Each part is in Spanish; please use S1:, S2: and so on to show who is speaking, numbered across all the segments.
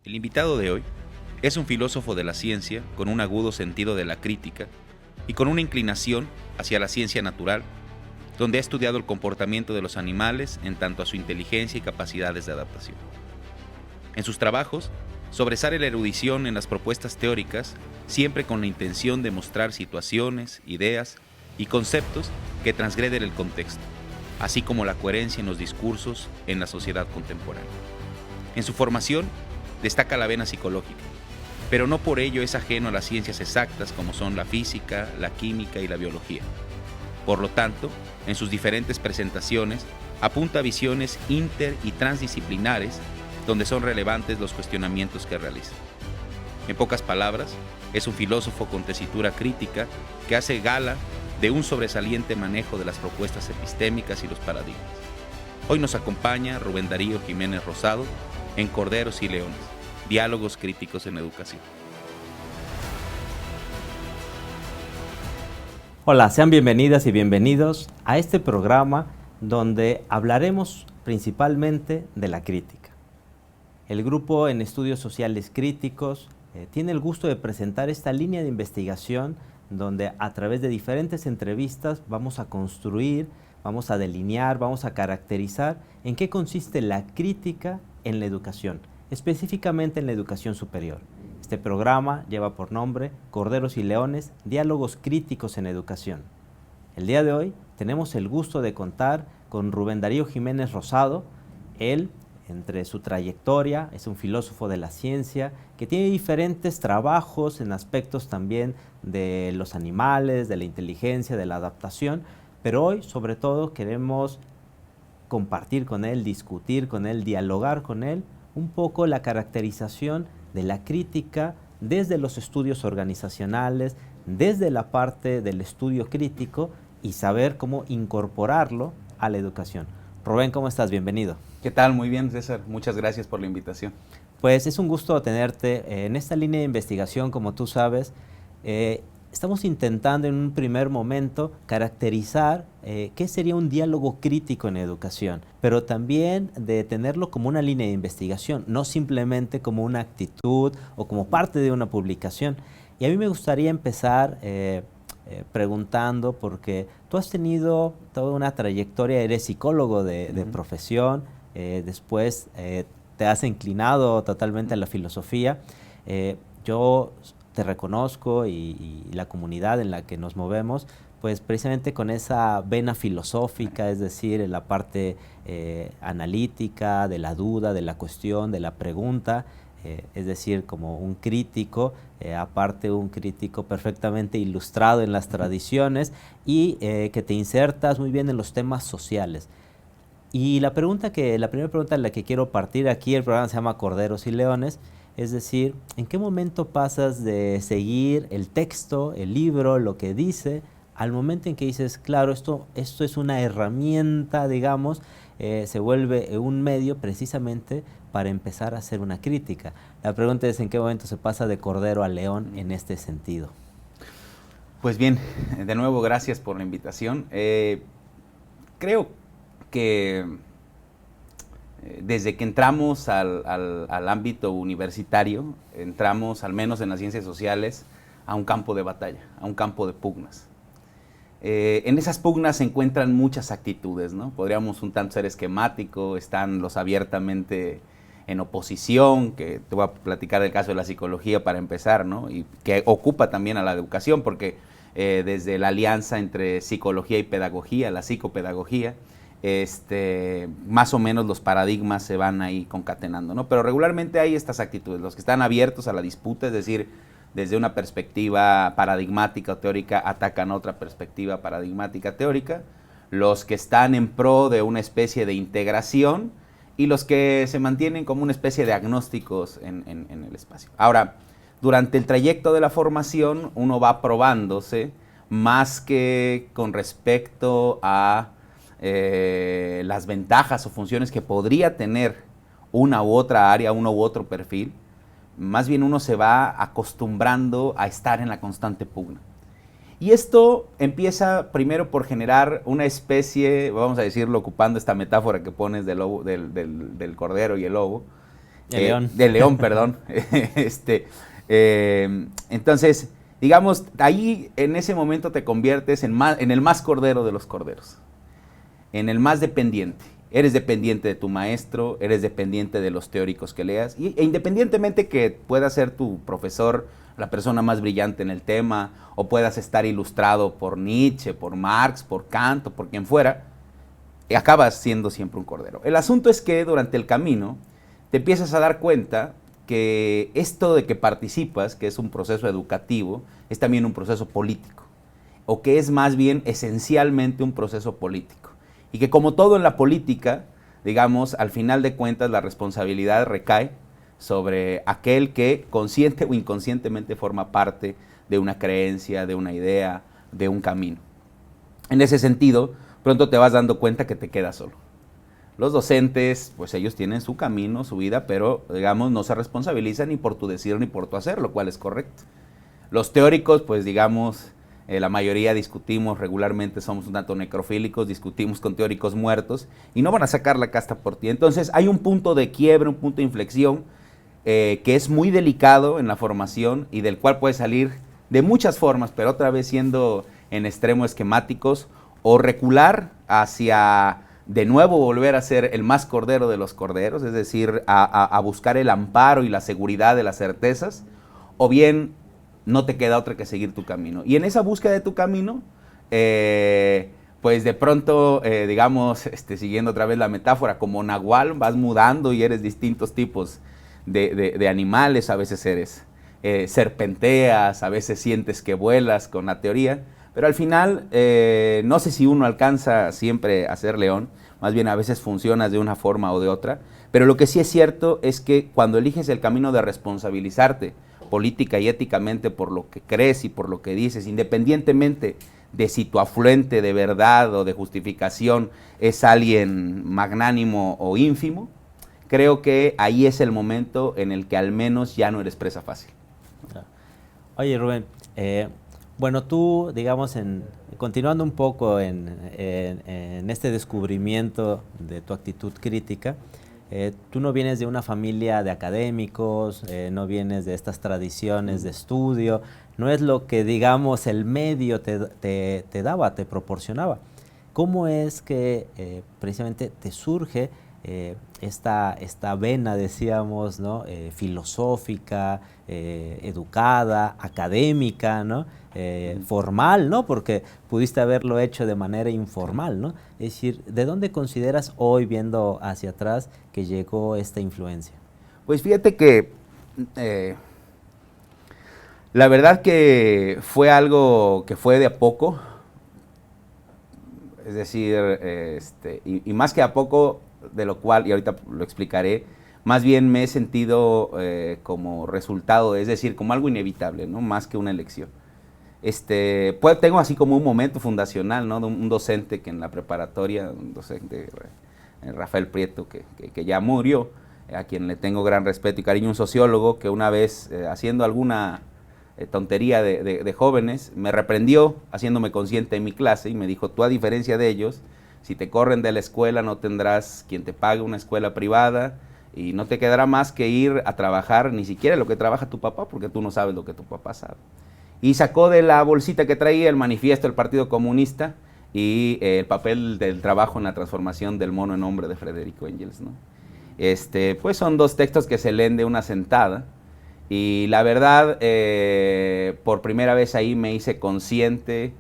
S1: El invitado de hoy es un filósofo de la ciencia con un agudo sentido de la crítica y con una inclinación hacia la ciencia natural, donde ha estudiado el comportamiento de los animales en tanto a su inteligencia y capacidades de adaptación. En sus trabajos, sobresale la erudición en las propuestas teóricas, siempre con la intención de mostrar situaciones, ideas y conceptos que transgreden el contexto, así como la coherencia en los discursos en la sociedad contemporánea. En su formación, destaca la vena psicológica, pero no por ello es ajeno a las ciencias exactas como son la física, la química y la biología. Por lo tanto, en sus diferentes presentaciones, apunta a visiones inter- y transdisciplinares donde son relevantes los cuestionamientos que realiza. En pocas palabras, es un filósofo con tesitura crítica que hace gala de un sobresaliente manejo de las propuestas epistémicas y los paradigmas. Hoy nos acompaña Rubén Darío Jiménez Rosado en Corderos y Leones, diálogos críticos en educación.
S2: Hola, sean bienvenidas y bienvenidos a este programa donde hablaremos principalmente de la crítica. El grupo en Estudios Sociales Críticos tiene el gusto de presentar esta línea de investigación donde a través de diferentes entrevistas vamos a construir, vamos a delinear, vamos a caracterizar en qué consiste la crítica en la educación, específicamente en la educación superior. Este programa lleva por nombre Corderos y Leones, diálogos críticos en educación. El día de hoy tenemos el gusto de contar con Rubén Darío Jiménez Rosado. Él, entre su trayectoria, es un filósofo de la ciencia que tiene diferentes trabajos en aspectos también de los animales, de la inteligencia, de la adaptación, pero hoy sobre todo queremos compartir con él, discutir con él, dialogar con él un poco la caracterización de la crítica desde los estudios organizacionales, desde la parte del estudio crítico y saber cómo incorporarlo a la educación. Rubén, ¿cómo estás? Bienvenido.
S1: ¿Qué tal? Muy bien, César. Muchas gracias por la invitación.
S2: Pues es un gusto tenerte en esta línea de investigación, como tú sabes. Estamos intentando en un primer momento caracterizar qué sería un diálogo crítico en educación, pero también de tenerlo como una línea de investigación, no simplemente como una actitud o como parte de una publicación. Y a mí me gustaría empezar preguntando, porque tú has tenido toda una trayectoria, eres psicólogo de profesión, después te has inclinado totalmente a la filosofía. Yo te reconozco y la comunidad en la que nos movemos, pues precisamente con esa vena filosófica, es decir, en la parte analítica, de la duda, de la cuestión, de la pregunta, es decir, como un crítico, aparte un crítico perfectamente ilustrado en las tradiciones y que te insertas muy bien en los temas sociales. Y la primera pregunta en la que quiero partir aquí, el programa se llama Corderos y Leones, es decir, ¿en qué momento pasas de seguir el texto, el libro, lo que dice, al momento en que dices, claro, esto es una herramienta, digamos, se vuelve un medio precisamente para empezar a hacer una crítica? La pregunta es, ¿en qué momento se pasa de cordero a león en este sentido?
S1: Pues bien, de nuevo, gracias por la invitación. Creo que desde que entramos al ámbito universitario, entramos, al menos en las ciencias sociales, a un campo de batalla, a un campo de pugnas. En esas pugnas se encuentran muchas actitudes, ¿no? Podríamos un tanto ser esquemático, están los abiertamente en oposición, que te voy a platicar del caso de la psicología para empezar, ¿no? Y que ocupa también a la educación, porque desde la alianza entre psicología y pedagogía, la psicopedagogía, más o menos los paradigmas se van ahí concatenando, ¿no? Pero regularmente hay estas actitudes, los que están abiertos a la disputa, es decir, desde una perspectiva paradigmática o teórica atacan otra perspectiva paradigmática teórica, los que están en pro de una especie de integración y los que se mantienen como una especie de agnósticos en el espacio. Ahora, durante el trayecto de la formación uno va probándose más que con respecto a las ventajas o funciones que podría tener una u otra área, uno u otro perfil, más bien uno se va acostumbrando a estar en la constante pugna. Y esto empieza primero por generar una especie, vamos a decirlo ocupando esta metáfora que pones del cordero y el lobo,
S2: De
S1: León, perdón. Entonces, digamos, ahí en ese momento te conviertes en el más cordero de los corderos, en el más dependiente. Eres dependiente de tu maestro, eres dependiente de los teóricos que leas, e independientemente que pueda ser tu profesor la persona más brillante en el tema, o puedas estar ilustrado por Nietzsche, por Marx, por Kant, o por quien fuera, acabas siendo siempre un cordero. El asunto es que durante el camino te empiezas a dar cuenta que esto de que participas, que es un proceso educativo, es también un proceso político, o que es más bien esencialmente un proceso político. Y que como todo en la política, digamos, al final de cuentas la responsabilidad recae sobre aquel que consciente o inconscientemente forma parte de una creencia, de una idea, de un camino. En ese sentido, pronto te vas dando cuenta que te quedas solo. Los docentes, pues ellos tienen su camino, su vida, pero, digamos, no se responsabilizan ni por tu decir ni por tu hacer, lo cual es correcto. Los teóricos, pues, digamos, la mayoría discutimos regularmente, somos un tanto necrofílicos, discutimos con teóricos muertos y no van a sacar la casta por ti. Entonces, hay un punto de quiebre, un punto de inflexión que es muy delicado en la formación y del cual puede salir de muchas formas, pero otra vez siendo en extremo esquemáticos, o recular hacia de nuevo volver a ser el más cordero de los corderos, es decir, a buscar el amparo y la seguridad de las certezas, o bien no te queda otra que seguir tu camino. Y en esa búsqueda de tu camino, pues de pronto, digamos, siguiendo otra vez la metáfora, como nahual, vas mudando y eres distintos tipos de animales, a veces eres serpenteas, a veces sientes que vuelas con la teoría, pero al final no sé si uno alcanza siempre a ser león, más bien a veces funcionas de una forma o de otra, pero lo que sí es cierto es que cuando eliges el camino de responsabilizarte política y éticamente por lo que crees y por lo que dices, independientemente de si tu afluente de verdad o de justificación es alguien magnánimo o ínfimo, creo que ahí es el momento en el que al menos ya no eres presa fácil.
S2: Oye, Rubén, bueno, tú, digamos, continuando un poco en este descubrimiento de tu actitud crítica, tú no vienes de una familia de académicos, no vienes de estas tradiciones de estudio, no es lo que, digamos, el medio te daba, te proporcionaba. ¿Cómo es que precisamente te surge esta vena, decíamos, ¿no? Filosófica, educada, académica, ¿no? Formal, ¿no? Porque pudiste haberlo hecho de manera informal, ¿no? Es decir, ¿de dónde consideras hoy, viendo hacia atrás, que llegó esta influencia?
S1: Pues fíjate que la verdad que fue algo que fue de a poco, es decir, y más que a poco, de lo cual, y ahorita lo explicaré, más bien me he sentido como resultado, es decir, como algo inevitable, ¿no? Más que una elección. Pues tengo así como un momento fundacional, ¿no? De un docente que en la preparatoria, un docente, Rafael Prieto, que ya murió, a quien le tengo gran respeto y cariño, un sociólogo que una vez, haciendo alguna tontería de jóvenes, me reprendió haciéndome consciente en mi clase y me dijo: tú, a diferencia de ellos, si te corren de la escuela no tendrás quien te pague una escuela privada y no te quedará más que ir a trabajar ni siquiera lo que trabaja tu papá, porque tú no sabes lo que tu papá sabe. Y sacó de la bolsita que traía el manifiesto del Partido Comunista y el papel del trabajo en la transformación del mono en hombre de Frederico Engels, ¿no? Pues son dos textos que se leen de una sentada. Y la verdad, por primera vez ahí me hice consciente,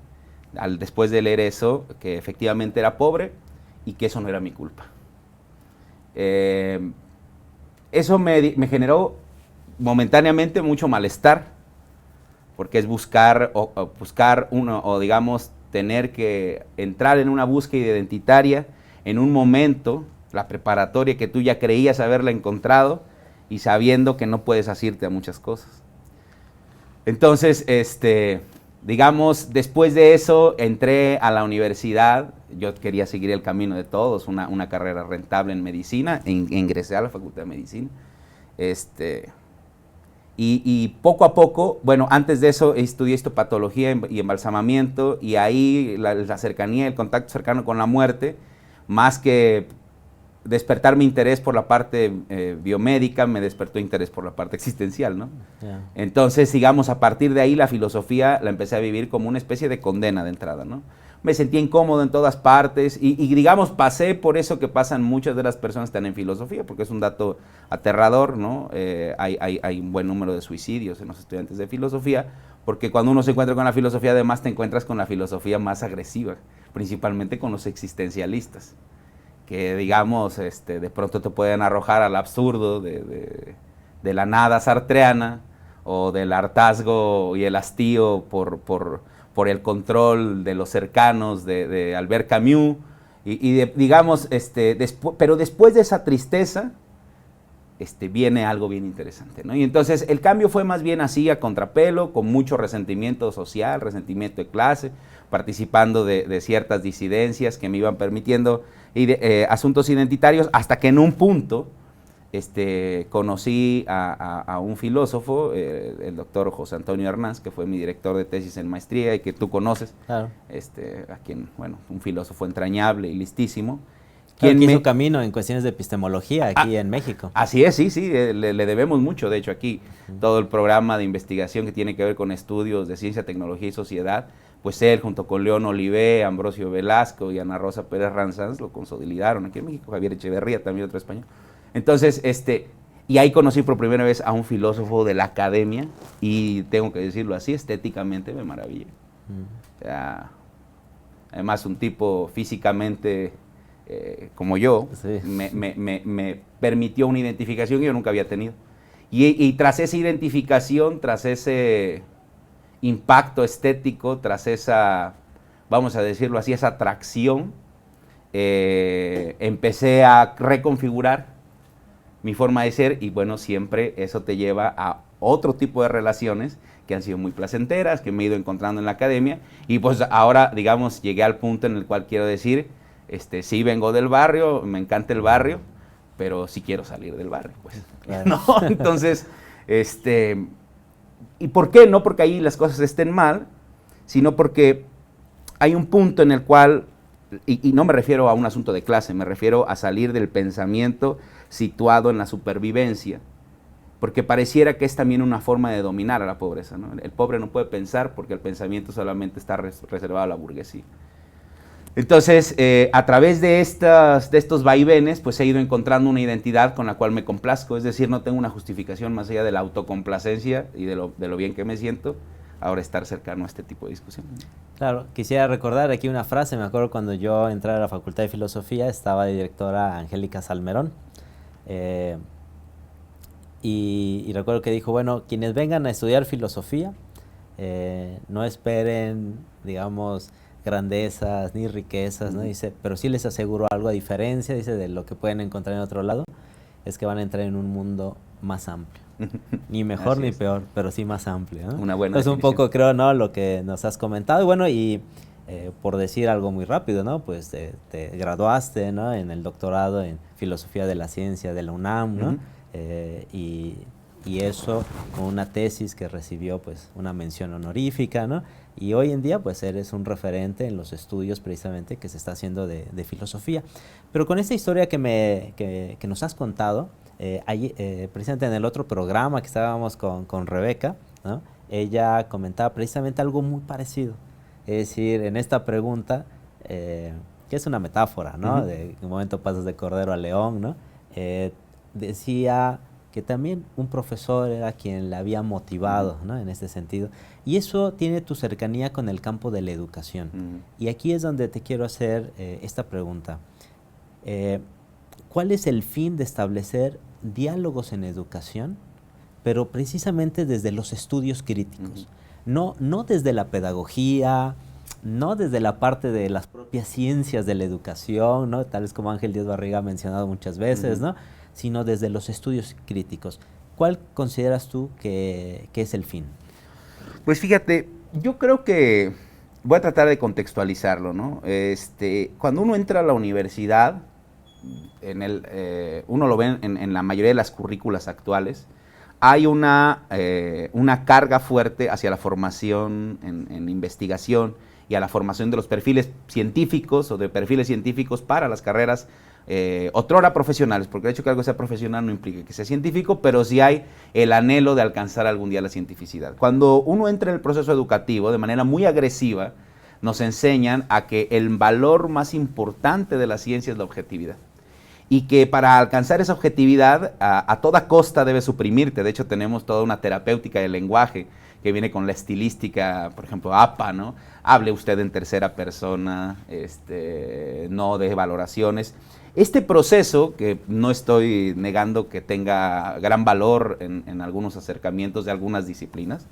S1: después de leer eso, que efectivamente era pobre y que eso no era mi culpa. Eso me generó momentáneamente mucho malestar, porque es buscar uno, o digamos, tener que entrar en una búsqueda identitaria en un momento, la preparatoria, que tú ya creías haberla encontrado, y sabiendo que no puedes asirte a muchas cosas. Entonces, digamos, después de eso entré a la universidad. Yo quería seguir el camino de todos, una carrera rentable en medicina, ingresé a la Facultad de Medicina. Y poco a poco, bueno, antes de eso estudié histopatología y embalsamamiento, y ahí la cercanía, el contacto cercano con la muerte, más que despertar mi interés por la parte biomédica, me despertó interés por la parte existencial, ¿no?
S2: Yeah.
S1: Entonces, digamos, a partir de ahí la filosofía la empecé a vivir como una especie de condena de entrada, ¿no? Me sentía incómodo en todas partes y digamos, pasé por eso que pasan muchas de las personas que están en filosofía, porque es un dato aterrador, ¿no? Hay un buen número de suicidios en los estudiantes de filosofía, porque cuando uno se encuentra con la filosofía, además te encuentras con la filosofía más agresiva, principalmente con los existencialistas, que digamos, de pronto te pueden arrojar al absurdo de la nada sartreana, o del hartazgo y el hastío por el control de los cercanos de Albert Camus, digamos, pero después de esa tristeza, viene algo bien interesante, ¿no? Y entonces el cambio fue más bien así, a contrapelo, con mucho resentimiento social, resentimiento de clase, participando de ciertas disidencias que me iban permitiendo asuntos identitarios, hasta que en un punto conocí a un filósofo, el doctor José Antonio Hernández, que fue mi director de tesis en maestría y que tú conoces,
S2: Claro.
S1: a quien, bueno, un filósofo entrañable y listísimo.
S2: Claro, que hizo camino en cuestiones de epistemología aquí en México.
S1: Así es, sí, le debemos mucho, de hecho aquí, todo el programa de investigación que tiene que ver con estudios de ciencia, tecnología y sociedad, pues él junto con León Olivé, Ambrosio Velasco y Ana Rosa Pérez Ranzans lo consolidaron aquí en México, Javier Echeverría también, otro español. Entonces, y ahí conocí por primera vez a un filósofo de la academia y tengo que decirlo así, estéticamente me maravilla. O sea, además un tipo físicamente como yo,
S2: sí.
S1: me permitió una identificación que yo nunca había tenido. Y tras esa identificación, tras ese impacto estético, tras esa, vamos a decirlo así, esa atracción, empecé a reconfigurar mi forma de ser y bueno, siempre eso te lleva a otro tipo de relaciones que han sido muy placenteras, que me he ido encontrando en la academia y pues ahora, digamos, llegué al punto en el cual quiero decir, sí vengo del barrio, me encanta el barrio, pero sí quiero salir del barrio, pues, claro. ¿No? Entonces, ¿y por qué? No porque ahí las cosas estén mal, sino porque hay un punto en el cual, y no me refiero a un asunto de clase, me refiero a salir del pensamiento situado en la supervivencia, porque pareciera que es también una forma de dominar a la pobreza, ¿no? El pobre no puede pensar porque el pensamiento solamente está reservado a la burguesía. Entonces, a través de estos vaivenes, pues he ido encontrando una identidad con la cual me complazco, es decir, no tengo una justificación más allá de la autocomplacencia y de lo bien que me siento, ahora estar cercano a este tipo de discusión.
S2: Claro, quisiera recordar aquí una frase, me acuerdo cuando yo entré a la Facultad de Filosofía, estaba de directora Angélica Salmerón, y recuerdo que dijo, bueno, quienes vengan a estudiar filosofía, no esperen, digamos, grandezas ni riquezas, ¿no? Dice, pero sí les aseguro algo a diferencia, dice, de lo que pueden encontrar en otro lado, es que van a entrar en un mundo más amplio. Ni mejor ni peor, pero sí más amplio, ¿no?
S1: Una buena
S2: definición. Un poco creo, ¿no? Lo que nos has comentado. Y bueno, por decir algo muy rápido, ¿no? Pues te graduaste, ¿no? En el doctorado en Filosofía de la Ciencia de la UNAM, ¿no? Y eso con una tesis que recibió pues una mención honorífica, ¿no? Y hoy en día pues eres un referente en los estudios precisamente que se está haciendo de filosofía. Pero con esta historia que nos has contado, precisamente en el otro programa que estábamos con Rebeca, ¿no? Ella comentaba precisamente algo muy parecido. Es decir, en esta pregunta, que es una metáfora, ¿no? De un momento pasas de cordero a león, ¿no? Decía que también un profesor era quien la había motivado, ¿no? En este sentido. Y eso tiene tu cercanía con el campo de la educación. Y aquí es donde te quiero hacer esta pregunta. ¿Cuál es el fin de establecer diálogos en educación, pero precisamente desde los estudios críticos? No desde la pedagogía, no desde la parte de las propias ciencias de la educación, ¿no? Tal vez como Ángel Díaz Barriga ha mencionado muchas veces, ¿no? Sino desde los estudios críticos. ¿Cuál consideras tú que es el fin?
S1: Pues fíjate, yo creo que voy a tratar de contextualizarlo, ¿no? Cuando uno entra a la universidad, uno lo ve en la mayoría de las currículas actuales, hay una carga fuerte hacia la formación en investigación y a la formación de los perfiles científicos o de perfiles científicos para las carreras otrora profesionales, porque el hecho que algo sea profesional no implica que sea científico, pero sí hay el anhelo de alcanzar algún día la cientificidad. Cuando uno entra en el proceso educativo de manera muy agresiva, nos enseñan a que el valor más importante de la ciencia es la objetividad. Y que para alcanzar esa objetividad a toda costa debe suprimirte. De hecho, tenemos toda una terapéutica del lenguaje que viene con la estilística, por ejemplo, APA, ¿no? Hable usted en tercera persona, no de valoraciones. Este proceso, que no estoy negando que tenga gran valor en algunos acercamientos de algunas disciplinas,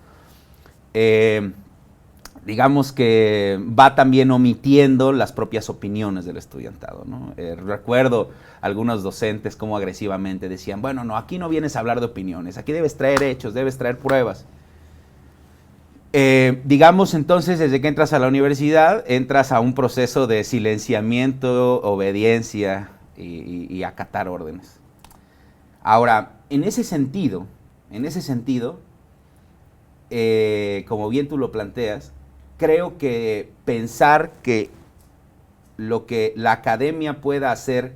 S1: digamos que va también omitiendo las propias opiniones del estudiantado, ¿no? Recuerdo algunos docentes como agresivamente decían, bueno, no, aquí no vienes a hablar de opiniones, aquí debes traer hechos, debes traer pruebas. Digamos entonces, desde que entras a la universidad, entras a un proceso de silenciamiento, obediencia y acatar órdenes. Ahora, en ese sentido, como bien tú lo planteas, creo que pensar que lo que la academia pueda hacer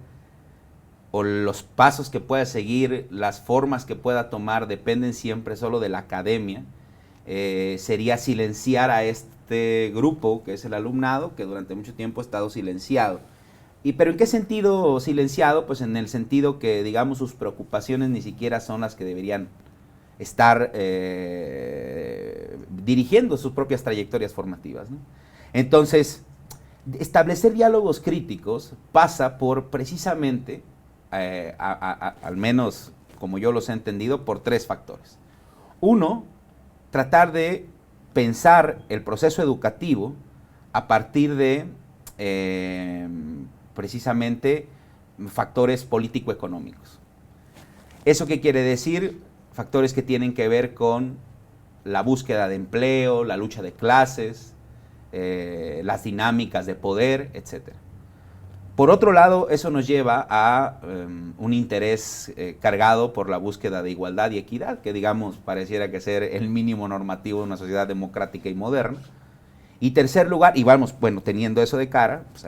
S1: o los pasos que pueda seguir, las formas que pueda tomar, dependen siempre solo de la academia. Sería silenciar a este grupo, que es el alumnado, que durante mucho tiempo ha estado silenciado. ¿Pero en qué sentido silenciado? Pues en el sentido que, digamos, sus preocupaciones ni siquiera son las que deberían estar dirigiendo sus propias trayectorias formativas, ¿no? Entonces, establecer diálogos críticos pasa por precisamente, al menos como yo los he entendido, por 3 factores. Uno, tratar de pensar el proceso educativo a partir de precisamente factores político-económicos. ¿Eso qué quiere decir? Factores que tienen que ver con la búsqueda de empleo, la lucha de clases, las dinámicas de poder, etc. Por otro lado, eso nos lleva a un interés cargado por la búsqueda de igualdad y equidad, que digamos pareciera que ser el mínimo normativo de una sociedad democrática y moderna. Y tercer lugar, y vamos, bueno, teniendo eso de cara, pues,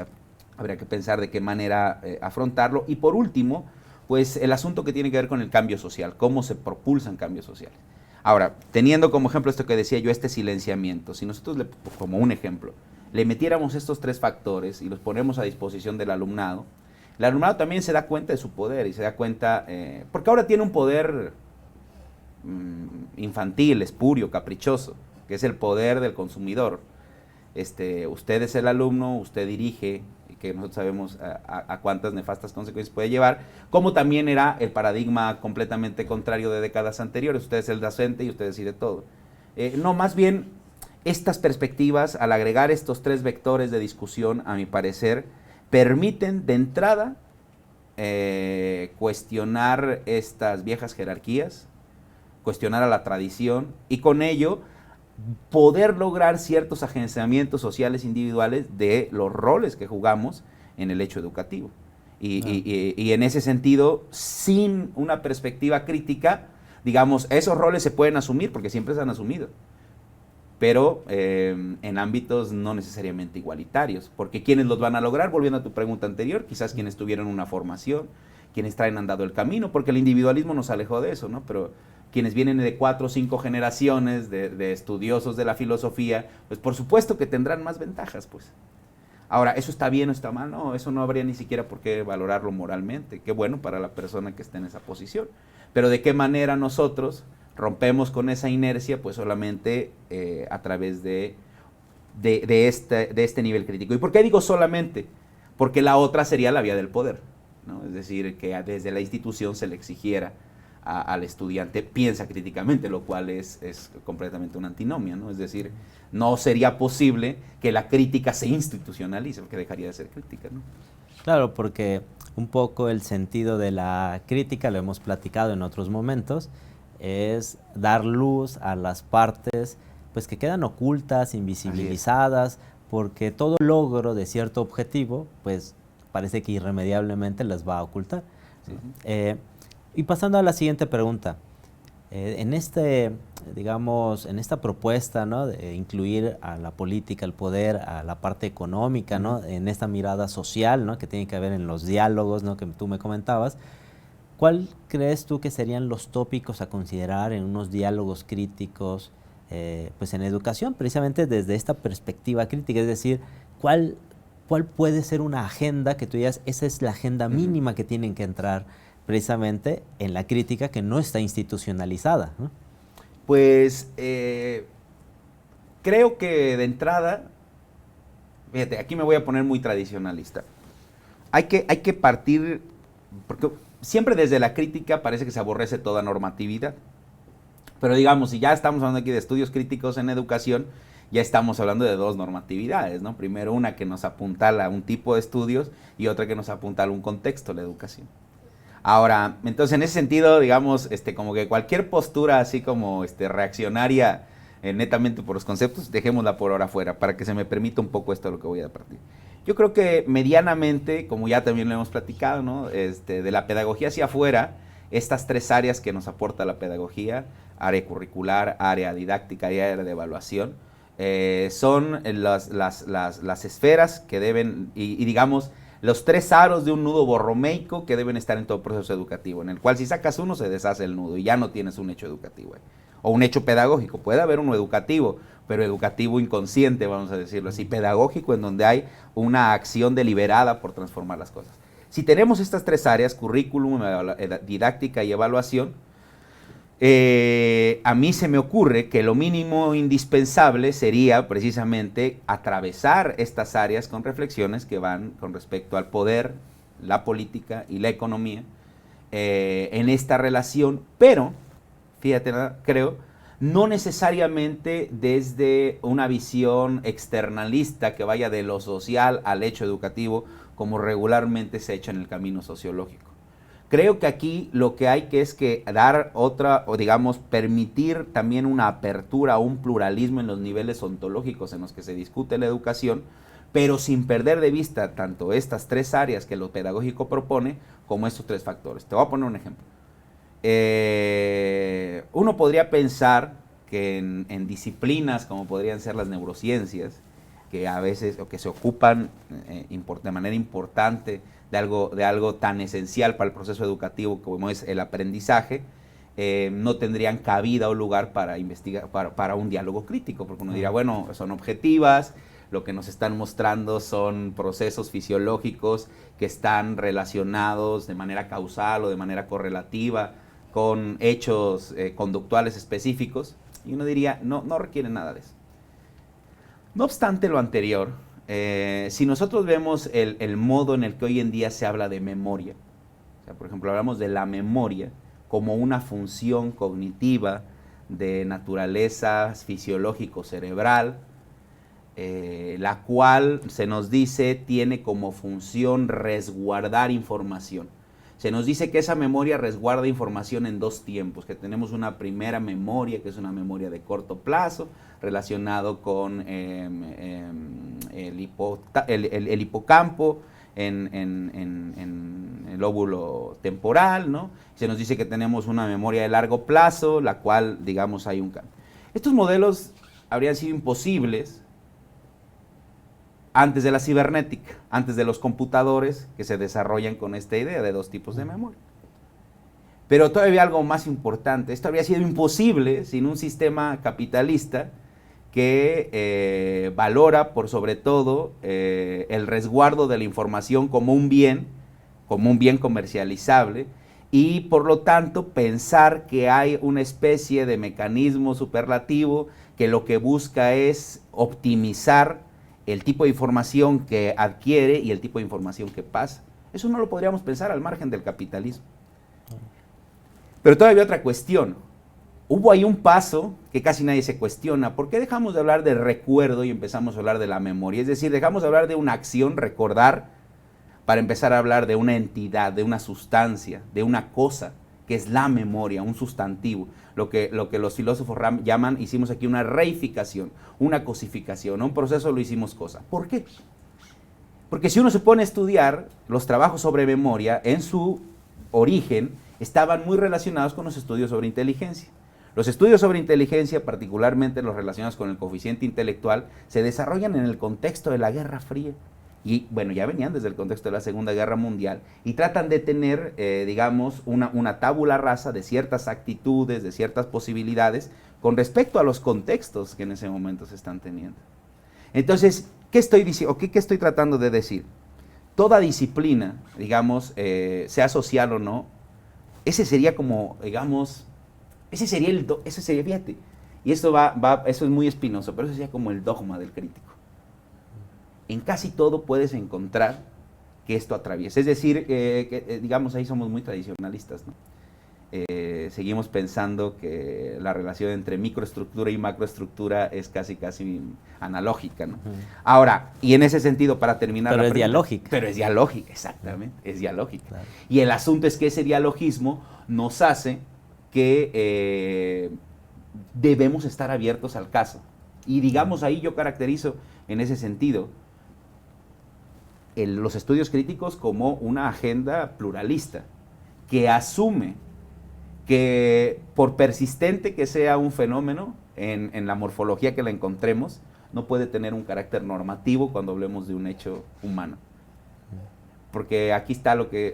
S1: habría que pensar de qué manera afrontarlo. Y por último, pues el asunto que tiene que ver con el cambio social, cómo se propulsan cambios sociales. Ahora, teniendo como ejemplo esto que decía yo, este silenciamiento, si nosotros, como un ejemplo, le metiéramos estos 3 factores y los ponemos a disposición del alumnado, el alumnado también se da cuenta de su poder y se da cuenta, porque ahora tiene un poder infantil, espurio, caprichoso, que es el poder del consumidor. Usted es el alumno, usted dirige, y que nosotros sabemos a cuántas nefastas consecuencias puede llevar, como también era el paradigma completamente contrario de décadas anteriores, usted es el docente y usted decide todo. No, más bien, estas perspectivas, al agregar estos 3 vectores de discusión, a mi parecer, permiten de entrada cuestionar estas viejas jerarquías, cuestionar a la tradición y con ello poder lograr ciertos agenciamientos sociales individuales de los roles que jugamos en el hecho educativo. Y en ese sentido, sin una perspectiva crítica, digamos, esos roles se pueden asumir porque siempre se han asumido, pero en ámbitos no necesariamente igualitarios, porque ¿quiénes los van a lograr? Volviendo a tu pregunta anterior, quizás quienes tuvieron una formación, quienes traen andado el camino, porque el individualismo nos alejó de eso, ¿no? Pero quienes vienen de 4 o 5 generaciones de estudiosos de la filosofía, pues por supuesto que tendrán más ventajas, pues. Ahora, ¿eso está bien o está mal? No, eso no habría ni siquiera por qué valorarlo moralmente. Qué bueno para la persona que esté en esa posición. Pero ¿de qué manera nosotros rompemos con esa inercia? Pues solamente a través de este nivel crítico. ¿Y por qué digo solamente? Porque la otra sería la vía del poder, ¿no? Es decir, que desde la institución se le exigiera al estudiante piensa críticamente, lo cual es completamente una antinomia, ¿no? Es decir, no sería posible que la crítica se institucionalice, porque dejaría de ser crítica, ¿no?
S2: Claro, porque un poco el sentido de la crítica, lo hemos platicado en otros momentos, es dar luz a las partes pues que quedan ocultas, invisibilizadas, porque todo logro de cierto objetivo, pues parece que irremediablemente las va a ocultar. Sí. Y pasando a la siguiente pregunta, digamos, en esta propuesta, ¿no?, de incluir a la política, al poder, a la parte económica, ¿no?, en esta mirada social, ¿no?, que tiene que haber en los diálogos, ¿no?, que tú me comentabas, ¿cuál crees tú que serían los tópicos a considerar en unos diálogos críticos, pues en educación, precisamente desde esta perspectiva crítica? Es decir, ¿cuál puede ser una agenda que tú digas, esa es la agenda mínima que tienen que entrar precisamente en la crítica que no está institucionalizada, ¿no?
S1: Pues creo que de entrada, fíjate, aquí me voy a poner muy tradicionalista. Hay que partir, porque siempre desde la crítica parece que se aborrece toda normatividad. Pero digamos, si ya estamos hablando aquí de estudios críticos en educación, ya estamos hablando de dos normatividades, ¿no? Primero una que nos apuntala a un tipo de estudios y otra que nos apuntala a un contexto, la educación. Ahora, entonces en ese sentido, digamos, como que cualquier postura así como reaccionaria netamente por los conceptos, dejémosla por ahora fuera, para que se me permita un poco esto de lo que voy a partir. Yo creo que medianamente, como ya también lo hemos platicado, ¿no?, de la pedagogía hacia afuera, estas tres áreas que nos aporta la pedagogía, área curricular, área didáctica y área de evaluación, son las esferas que deben, y digamos, los tres aros de un nudo borromeico que deben estar en todo proceso educativo, en el cual si sacas uno se deshace el nudo y ya no tienes un hecho educativo, o un hecho pedagógico. Puede haber uno educativo, pero educativo inconsciente, vamos a decirlo así, pedagógico, en donde hay una acción deliberada por transformar las cosas. Si tenemos estas tres áreas, currículum, didáctica y evaluación, a mí se me ocurre que lo mínimo indispensable sería precisamente atravesar estas áreas con reflexiones que van con respecto al poder, la política y la economía en esta relación, pero, fíjate, creo, no necesariamente desde una visión externalista que vaya de lo social al hecho educativo, como regularmente se ha hecho en el camino sociológico. Creo que aquí lo que hay que es que dar otra, o digamos, permitir también una apertura, un pluralismo en los niveles ontológicos en los que se discute la educación, pero sin perder de vista tanto estas tres áreas que lo pedagógico propone, como estos tres factores. Te voy a poner un ejemplo. Uno podría pensar que en disciplinas como podrían ser las neurociencias, que a veces, o que se ocupan de manera importante de algo tan esencial para el proceso educativo como es el aprendizaje, no tendrían cabida o lugar para investigar, para un diálogo crítico, porque uno dirá, bueno, son objetivas, lo que nos están mostrando son procesos fisiológicos que están relacionados de manera causal o de manera correlativa con hechos conductuales específicos, y uno diría, no requieren nada de eso. No obstante lo anterior, si nosotros vemos el modo en el que hoy en día se habla de memoria, o sea, por ejemplo, hablamos de la memoria como una función cognitiva de naturaleza fisiológico-cerebral, la cual se nos dice tiene como función resguardar información. Se nos dice que esa memoria resguarda información en dos tiempos, que tenemos una primera memoria, que es una memoria de corto plazo, relacionado con el hipocampo, en el lóbulo temporal, ¿no? Se nos dice que tenemos una memoria de largo plazo, la cual, digamos, hay un cambio. Estos modelos habrían sido imposibles antes de la cibernética, antes de los computadores que se desarrollan con esta idea de dos tipos de memoria. Pero todavía algo más importante, esto habría sido imposible sin un sistema capitalista que valora por sobre todo el resguardo de la información como un bien comercializable, y por lo tanto pensar que hay una especie de mecanismo superlativo que lo que busca es optimizar el tipo de información que adquiere y el tipo de información que pasa. Eso no lo podríamos pensar al margen del capitalismo. Pero todavía otra cuestión. Hubo ahí un paso que casi nadie se cuestiona. ¿Por qué dejamos de hablar de recuerdo y empezamos a hablar de la memoria? Es decir, dejamos de hablar de una acción, recordar, para empezar a hablar de una entidad, de una sustancia, de una cosa, que es la memoria, un sustantivo. Lo que los filósofos llaman, hicimos aquí una reificación, una cosificación, un proceso lo hicimos cosa. ¿Por qué? Porque si uno se pone a estudiar los trabajos sobre memoria, en su origen estaban muy relacionados con los estudios sobre inteligencia. Los estudios sobre inteligencia, particularmente los relacionados con el coeficiente intelectual, se desarrollan en el contexto de la Guerra Fría. Y bueno, ya venían desde el contexto de la Segunda Guerra Mundial y tratan de tener, digamos, una tábula rasa de ciertas actitudes, de ciertas posibilidades con respecto a los contextos que en ese momento se están teniendo. Entonces, ¿qué estoy diciendo? ¿Qué estoy tratando de decir? Toda disciplina, digamos, sea social o no, ese sería como, digamos, ese sería, fíjate, y esto eso es muy espinoso, pero eso sería como el dogma del crítico. En casi todo puedes encontrar que esto atraviesa. Es decir, digamos, ahí somos muy tradicionalistas, ¿no? Seguimos pensando que la relación entre microestructura y macroestructura es casi analógica, ¿no? Ahora, y en ese sentido, para terminar...
S2: Pero es dialógica.
S1: Pero es dialógica, exactamente, es dialógica.
S2: Claro.
S1: Y el asunto es que ese dialogismo nos hace que debemos estar abiertos al caso. Y digamos, ahí yo caracterizo en ese sentido los estudios críticos como una agenda pluralista que asume que por persistente que sea un fenómeno en la morfología que la encontremos, no puede tener un carácter normativo cuando hablemos de un hecho humano. Porque aquí está lo que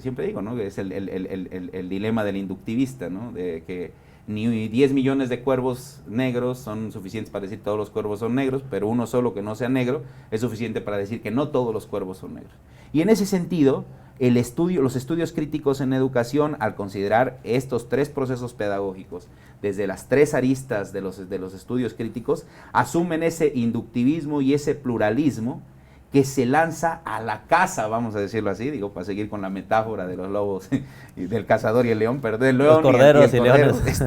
S1: siempre digo, ¿no? Es el dilema del inductivista, ¿no? De que ni 10 millones de cuervos negros son suficientes para decir todos los cuervos son negros, pero uno solo que no sea negro es suficiente para decir que no todos los cuervos son negros. Y en ese sentido, los estudios críticos en educación, al considerar estos tres procesos pedagógicos, desde las tres aristas de los estudios críticos, asumen ese inductivismo y ese pluralismo que se lanza a la caza, vamos a decirlo así, digo, para seguir con la metáfora de los lobos, y del cazador y el león, perdón, el león
S2: los corderos
S1: y el
S2: leones.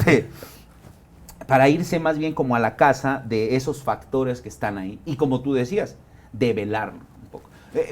S1: Para irse más bien como a la caza de esos factores que están ahí, y como tú decías, develarlo un poco.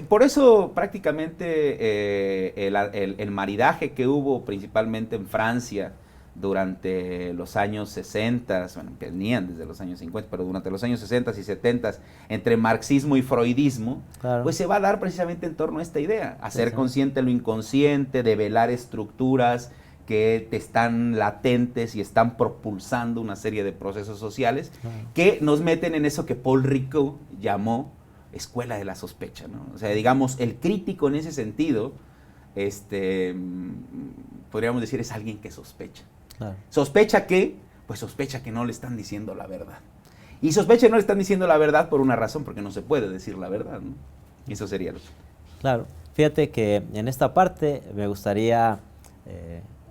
S1: Por eso prácticamente el maridaje que hubo principalmente en Francia durante los años 60, bueno, que venían desde los años 50, pero durante los años 60 y 70, entre marxismo y freudismo, claro, pues se va a dar precisamente en torno a esta idea, hacer consciente lo inconsciente, develar estructuras que te están latentes y están propulsando una serie de procesos sociales que nos meten en eso que Paul Ricoeur llamó escuela de la sospecha, ¿no? O sea, digamos, el crítico en ese sentido, podríamos decir, es alguien que sospecha. Claro. ¿Sospecha qué? Pues sospecha que no le están diciendo la verdad. Y sospecha que no le están diciendo la verdad por una razón, porque no se puede decir la verdad, ¿no? Eso sería lo que...
S2: Claro. Fíjate que en esta parte me gustaría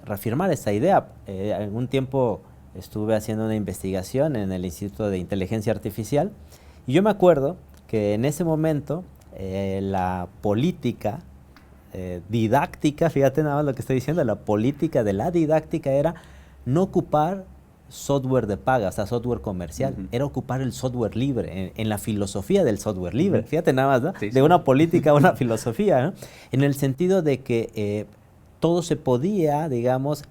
S2: reafirmar esta idea. Algún tiempo estuve haciendo una investigación en el Instituto de Inteligencia Artificial y yo me acuerdo que en ese momento la política didáctica, fíjate nada más lo que estoy diciendo, la política de la didáctica era no ocupar software de paga, o sea, software comercial, era ocupar el software libre, en la filosofía del software libre, fíjate nada más, ¿no?
S1: Sí, sí.
S2: De una política a una filosofía, ¿no? En el sentido de que todo se podía, digamos,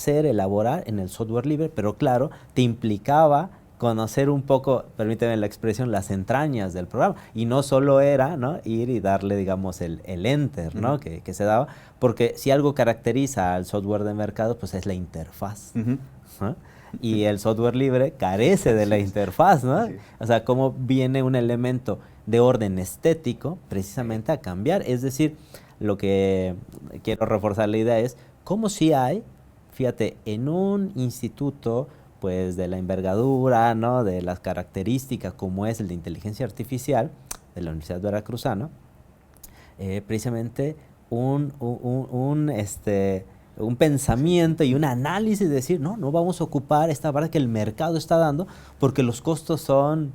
S2: elaborar en el software libre, pero claro, te implicaba conocer un poco, permíteme la expresión, las entrañas del programa. Y no solo era, ¿no?, ir y darle, digamos, el enter, ¿no?, que se daba, porque si algo caracteriza al software de mercado, pues es la interfaz, ¿no? Y el software libre carece de la interfaz, ¿no? Sí. O sea, cómo viene un elemento de orden estético precisamente a cambiar. Es decir, lo que quiero reforzar la idea es cómo si hay, fíjate, en un instituto pues de la envergadura, ¿no?, de las características como es el de inteligencia artificial de la Universidad Veracruzana, precisamente un pensamiento y un análisis de decir, no vamos a ocupar esta parte que el mercado está dando porque los costos son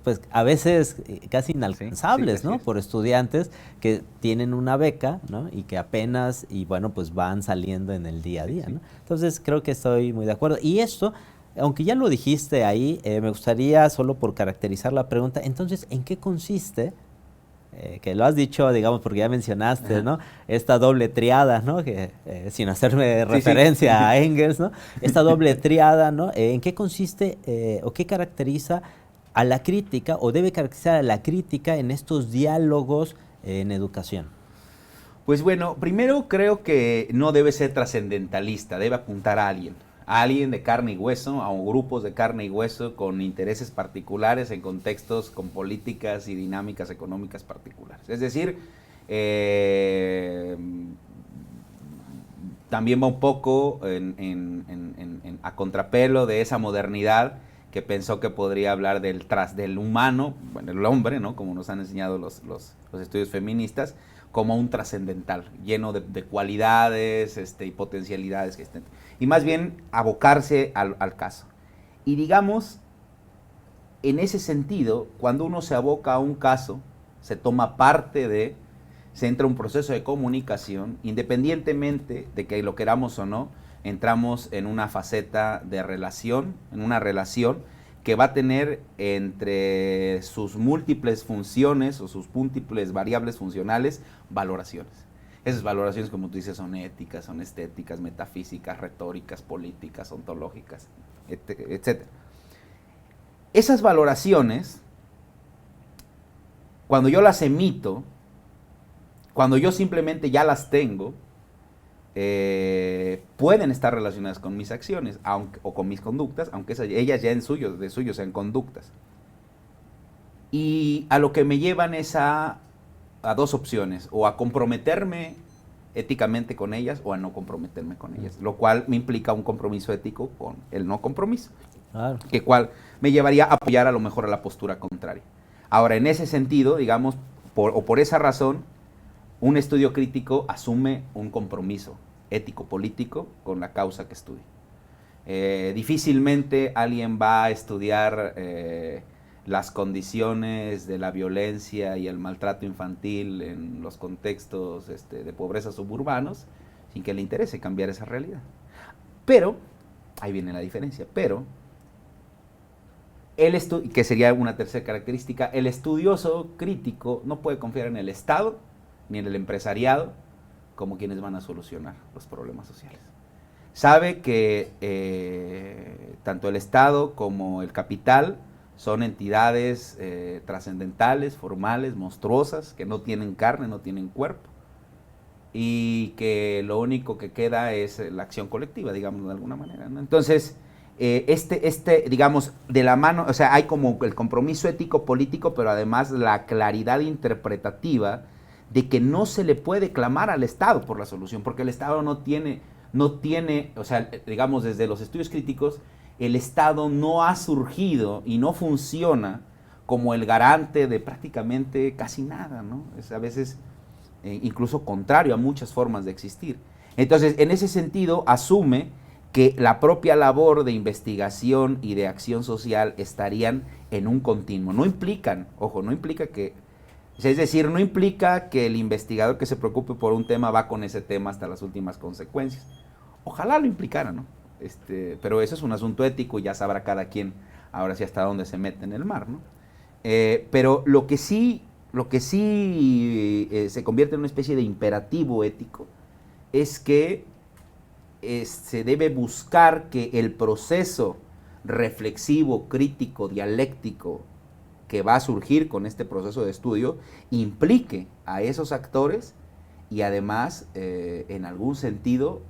S2: pues a veces casi inalcanzables, sí, ¿no?, por estudiantes que tienen una beca, ¿no?, y que apenas, y bueno, pues van saliendo en el día a día, ¿no? Entonces creo que estoy muy de acuerdo. Y esto, aunque ya lo dijiste ahí, me gustaría solo por caracterizar la pregunta, entonces, ¿en qué consiste? Que lo has dicho, digamos, porque ya mencionaste, ¿no?, esta doble triada, ¿no?, que sin hacerme referencia a Engels, ¿no?, esta doble triada, ¿no?, ¿en qué consiste o qué caracteriza a la crítica o debe caracterizar a la crítica en estos diálogos en educación?
S1: Pues bueno, primero creo que no debe ser trascendentalista, debe apuntar a alguien, a alguien de carne y hueso, a grupos de carne y hueso con intereses particulares en contextos con políticas y dinámicas económicas particulares. Es decir, también va un poco a contrapelo de esa modernidad que pensó que podría hablar del humano, bueno, el hombre, ¿no? Como nos han enseñado los estudios feministas, como un trascendental, lleno de cualidades y potencialidades. Y más bien abocarse al caso. Y digamos, en ese sentido, cuando uno se aboca a un caso, se toma parte de, se entra un proceso de comunicación, independientemente de que lo queramos o no, entramos en una faceta de relación, en una relación que va a tener entre sus múltiples funciones o sus múltiples variables funcionales, valoraciones. Esas valoraciones, como tú dices, son éticas, son estéticas, metafísicas, retóricas, políticas, ontológicas, etc. Esas valoraciones, cuando yo las emito, cuando yo simplemente ya las tengo, pueden estar relacionadas con mis acciones o con mis conductas, aunque ellas ya de suyo sean conductas. Y a lo que me llevan es a dos opciones, o a comprometerme éticamente con ellas o a no comprometerme con ellas, lo cual me implica un compromiso ético con el no compromiso,
S2: Claro.
S1: que cual me llevaría a apoyar a lo mejor a la postura contraria. Ahora, en ese sentido, digamos, por esa razón, un estudio crítico asume un compromiso ético-político con la causa que estudia. Difícilmente alguien va a estudiar las condiciones de la violencia y el maltrato infantil en los contextos de pobreza suburbanos sin que le interese cambiar esa realidad. Pero, ahí viene la diferencia, pero, que sería una tercera característica, el estudioso crítico no puede confiar en el Estado ni en el empresariado como quienes van a solucionar los problemas sociales. Sabe que tanto el Estado como el capital son entidades trascendentales, formales, monstruosas, que no tienen carne, no tienen cuerpo, y que lo único que queda es la acción colectiva, digamos de alguna manera, ¿no? Entonces, digamos, de la mano, o sea, hay como el compromiso ético-político, pero además la claridad interpretativa de que no se le puede clamar al Estado por la solución, porque el Estado no tiene, o sea, digamos, desde los estudios críticos, el Estado no ha surgido y no funciona como el garante de prácticamente casi nada, ¿no? Es a veces incluso contrario a muchas formas de existir. Entonces, en ese sentido, asume que la propia labor de investigación y de acción social estarían en un continuo. No implican, ojo, no implica que, es decir, no implica que el investigador que se preocupe por un tema va con ese tema hasta las últimas consecuencias. Ojalá lo implicara, ¿no? Pero eso es un asunto ético y ya sabrá cada quien ahora sí hasta dónde se mete en el mar, ¿no? Pero lo que sí se convierte en una especie de imperativo ético es que se debe buscar que el proceso reflexivo, crítico, dialéctico que va a surgir con este proceso de estudio implique a esos actores y además en algún sentido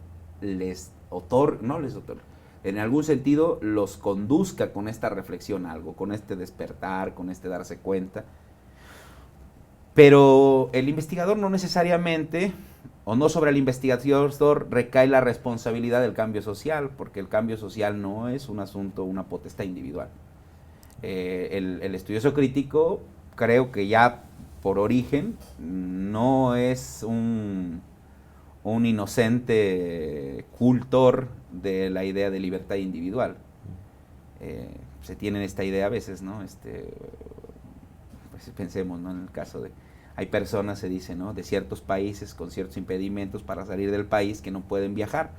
S1: en algún sentido los conduzca con esta reflexión a algo, con este despertar, con este darse cuenta. Pero el investigador no necesariamente, o no sobre el investigador recae la responsabilidad del cambio social, porque el cambio social no es un asunto, una potestad individual. El estudioso crítico, creo que ya por origen, no es un inocente cultor de la idea de libertad individual. Se tiene esta idea a veces, ¿no? Pues pensemos, ¿no? En el caso de, hay personas, se dice, ¿no?, de ciertos países con ciertos impedimentos para salir del país que no pueden viajar.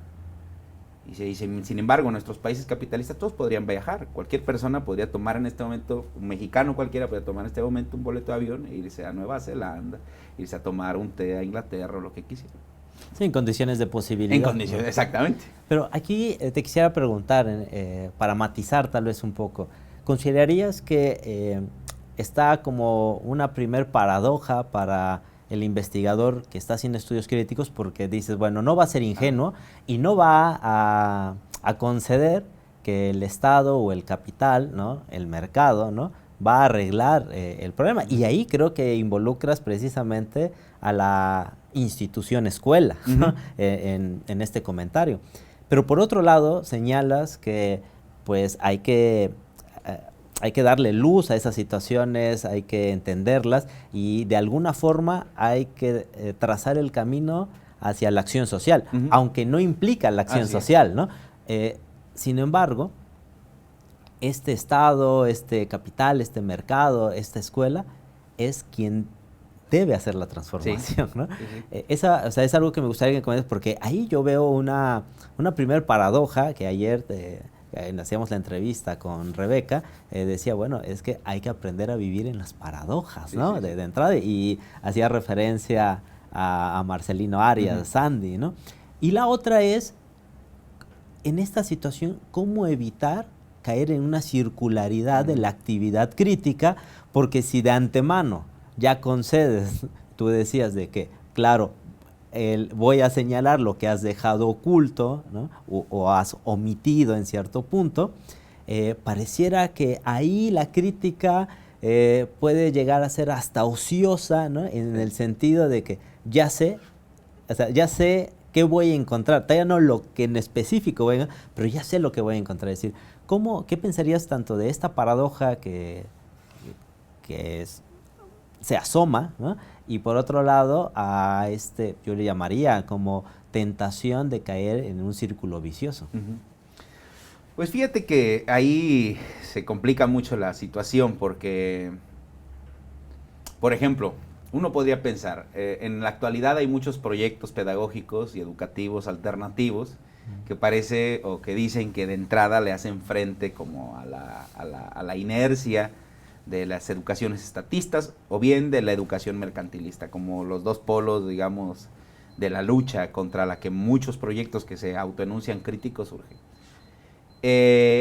S1: Y se dice, sin embargo, en nuestros países capitalistas todos podrían viajar. Cualquier persona podría tomar en este momento, un mexicano cualquiera podría tomar en este momento un boleto de avión e irse a Nueva Zelanda, irse a tomar un té a Inglaterra o lo que quisiera.
S2: Sí, en condiciones de posibilidad.
S1: En condiciones, ¿no? Exactamente.
S2: Pero aquí te quisiera preguntar, para matizar tal vez un poco, ¿considerarías que está como una primer paradoja para el investigador que está haciendo estudios críticos? Porque dices, bueno, no va a ser ingenuo y no va a a conceder que el Estado o el capital, ¿no? El mercado, ¿no? Va a arreglar el problema. Y ahí creo que involucras precisamente a la institución escuela, ¿no? en este comentario. Pero por otro lado, señalas que pues hay que darle luz a esas situaciones, hay que entenderlas y de alguna forma hay que trazar el camino hacia la acción social, aunque no implica la acción social, ¿no? Sin embargo, este Estado, este capital, este mercado, esta escuela, es quien debe hacer la transformación, ¿no? Es algo que me gustaría que comentes, porque ahí yo veo una primer paradoja que ayer hacíamos la entrevista con Rebeca, decía, bueno, es que hay que aprender a vivir en las paradojas, ¿no? De entrada, y hacía referencia a Marcelino Arias, Sandy, ¿no? Y la otra es, en esta situación, ¿cómo evitar caer en una circularidad de la actividad crítica? Porque si de antemano ya concedes, tú decías de que, claro, voy a señalar lo que has dejado oculto, ¿no? o has omitido en cierto punto, pareciera que ahí la crítica puede llegar a ser hasta ociosa, ¿no? En el sentido de que ya sé qué voy a encontrar, todavía no lo que en específico voy a, pero ya sé lo que voy a encontrar. Es decir, ¿qué pensarías tanto de esta paradoja que se asoma, ¿no? Y por otro lado, yo le llamaría como tentación de caer en un círculo vicioso?
S1: Pues fíjate que ahí se complica mucho la situación porque, por ejemplo, uno podría pensar, en la actualidad hay muchos proyectos pedagógicos y educativos alternativos que parece o que dicen que de entrada le hacen frente como a la inercia de las educaciones estatistas o bien de la educación mercantilista, como los dos polos, digamos, de la lucha contra la que muchos proyectos que se autoenuncian críticos surgen.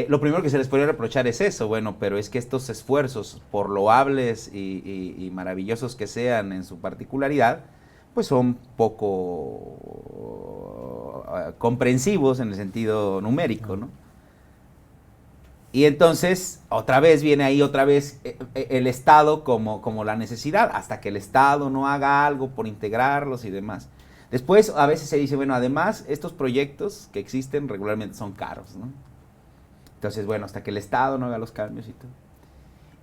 S1: Lo primero que se les podría reprochar es eso, bueno, pero es que estos esfuerzos, por loables y maravillosos que sean en su particularidad, pues son poco comprensivos en el sentido numérico, ¿no? Y entonces, otra vez viene ahí el Estado como la necesidad, hasta que el Estado no haga algo por integrarlos y demás. Después, a veces se dice, bueno, además, estos proyectos que existen regularmente son caros, ¿no? Entonces, bueno, hasta que el Estado no haga los cambios y todo.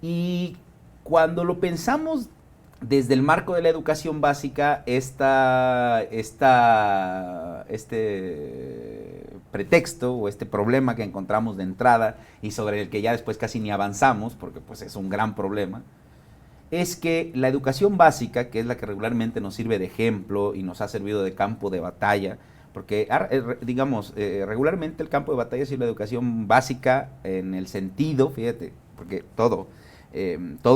S1: Y cuando lo pensamos desde el marco de la educación básica, este pretexto o este problema que encontramos de entrada y sobre el que ya después casi ni avanzamos, porque pues es un gran problema, es que la educación básica, que es la que regularmente nos sirve de ejemplo y nos ha servido de campo de batalla, porque, digamos, regularmente el campo de batalla es la educación básica en el sentido, fíjate, porque todos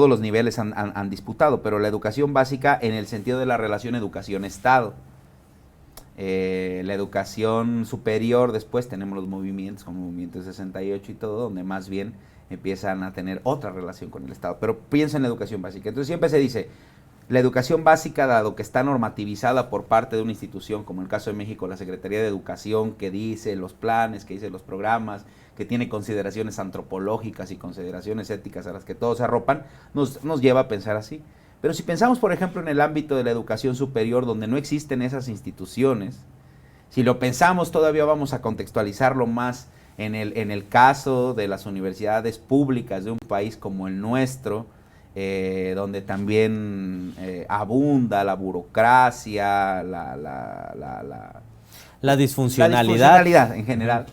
S1: los niveles han disputado, pero la educación básica en el sentido de la relación educación-Estado. La educación superior, después tenemos los movimientos como el movimiento 68 y todo, donde más bien empiezan a tener otra relación con el Estado. Pero piensa en la educación básica. Entonces siempre se dice, la educación básica, dado que está normativizada por parte de una institución, como en el caso de México, la Secretaría de Educación, que dice los planes, que dice los programas, que tiene consideraciones antropológicas y consideraciones éticas a las que todos se arropan, nos lleva a pensar así. Pero si pensamos, por ejemplo, en el ámbito de la educación superior, donde no existen esas instituciones, si lo pensamos, todavía vamos a contextualizarlo más en el caso de las universidades públicas de un país como el nuestro, donde también abunda la burocracia,
S2: la disfuncionalidad
S1: en general,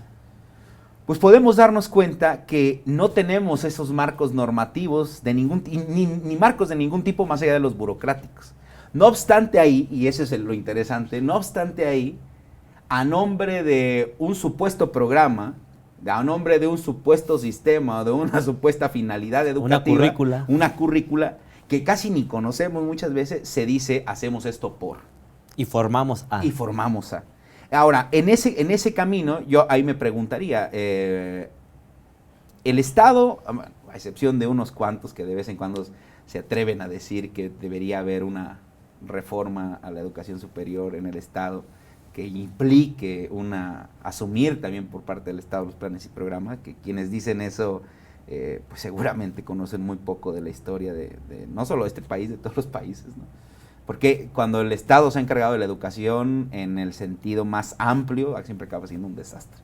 S1: pues podemos darnos cuenta que no tenemos esos marcos normativos de ni marcos de ningún tipo más allá de los burocráticos. No obstante ahí, y eso es lo interesante, no obstante ahí, a nombre de un supuesto programa, a nombre de un supuesto sistema, de una supuesta finalidad educativa, una currícula que casi ni conocemos muchas veces, se dice, hacemos esto por.
S2: Y formamos a.
S1: Ahora, en ese camino, yo ahí me preguntaría, el Estado, a excepción de unos cuantos que de vez en cuando se atreven a decir que debería haber una reforma a la educación superior en el Estado, que implique asumir también por parte del Estado los planes y programas, que quienes dicen eso pues seguramente conocen muy poco de la historia de no solo de este país, de todos los países, ¿no? Porque cuando el Estado se ha encargado de la educación en el sentido más amplio, siempre acaba siendo un desastre.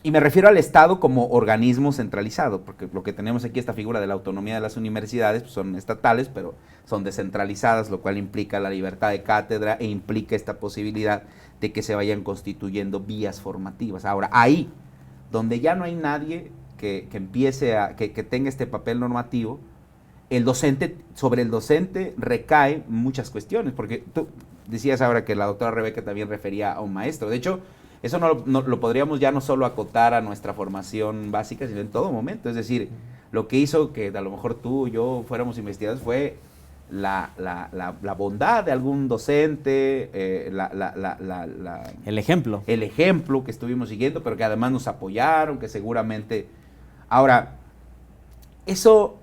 S1: Y me refiero al Estado como organismo centralizado, porque lo que tenemos aquí, esta figura de la autonomía de las universidades, pues son estatales, pero son descentralizadas, lo cual implica la libertad de cátedra e implica esta posibilidad de que se vayan constituyendo vías formativas. Ahora, ahí, donde ya no hay nadie que empiece que tenga este papel normativo, sobre el docente recae muchas cuestiones, porque tú decías ahora que la doctora Rebeca también refería a un maestro. De hecho, eso no lo podríamos ya no solo acotar a nuestra formación básica, sino en todo momento. Es decir, lo que hizo que a lo mejor tú y yo fuéramos investigadores fue la bondad de algún docente,
S2: el ejemplo.
S1: El ejemplo que estuvimos siguiendo, pero que además nos apoyaron, que seguramente... Ahora, eso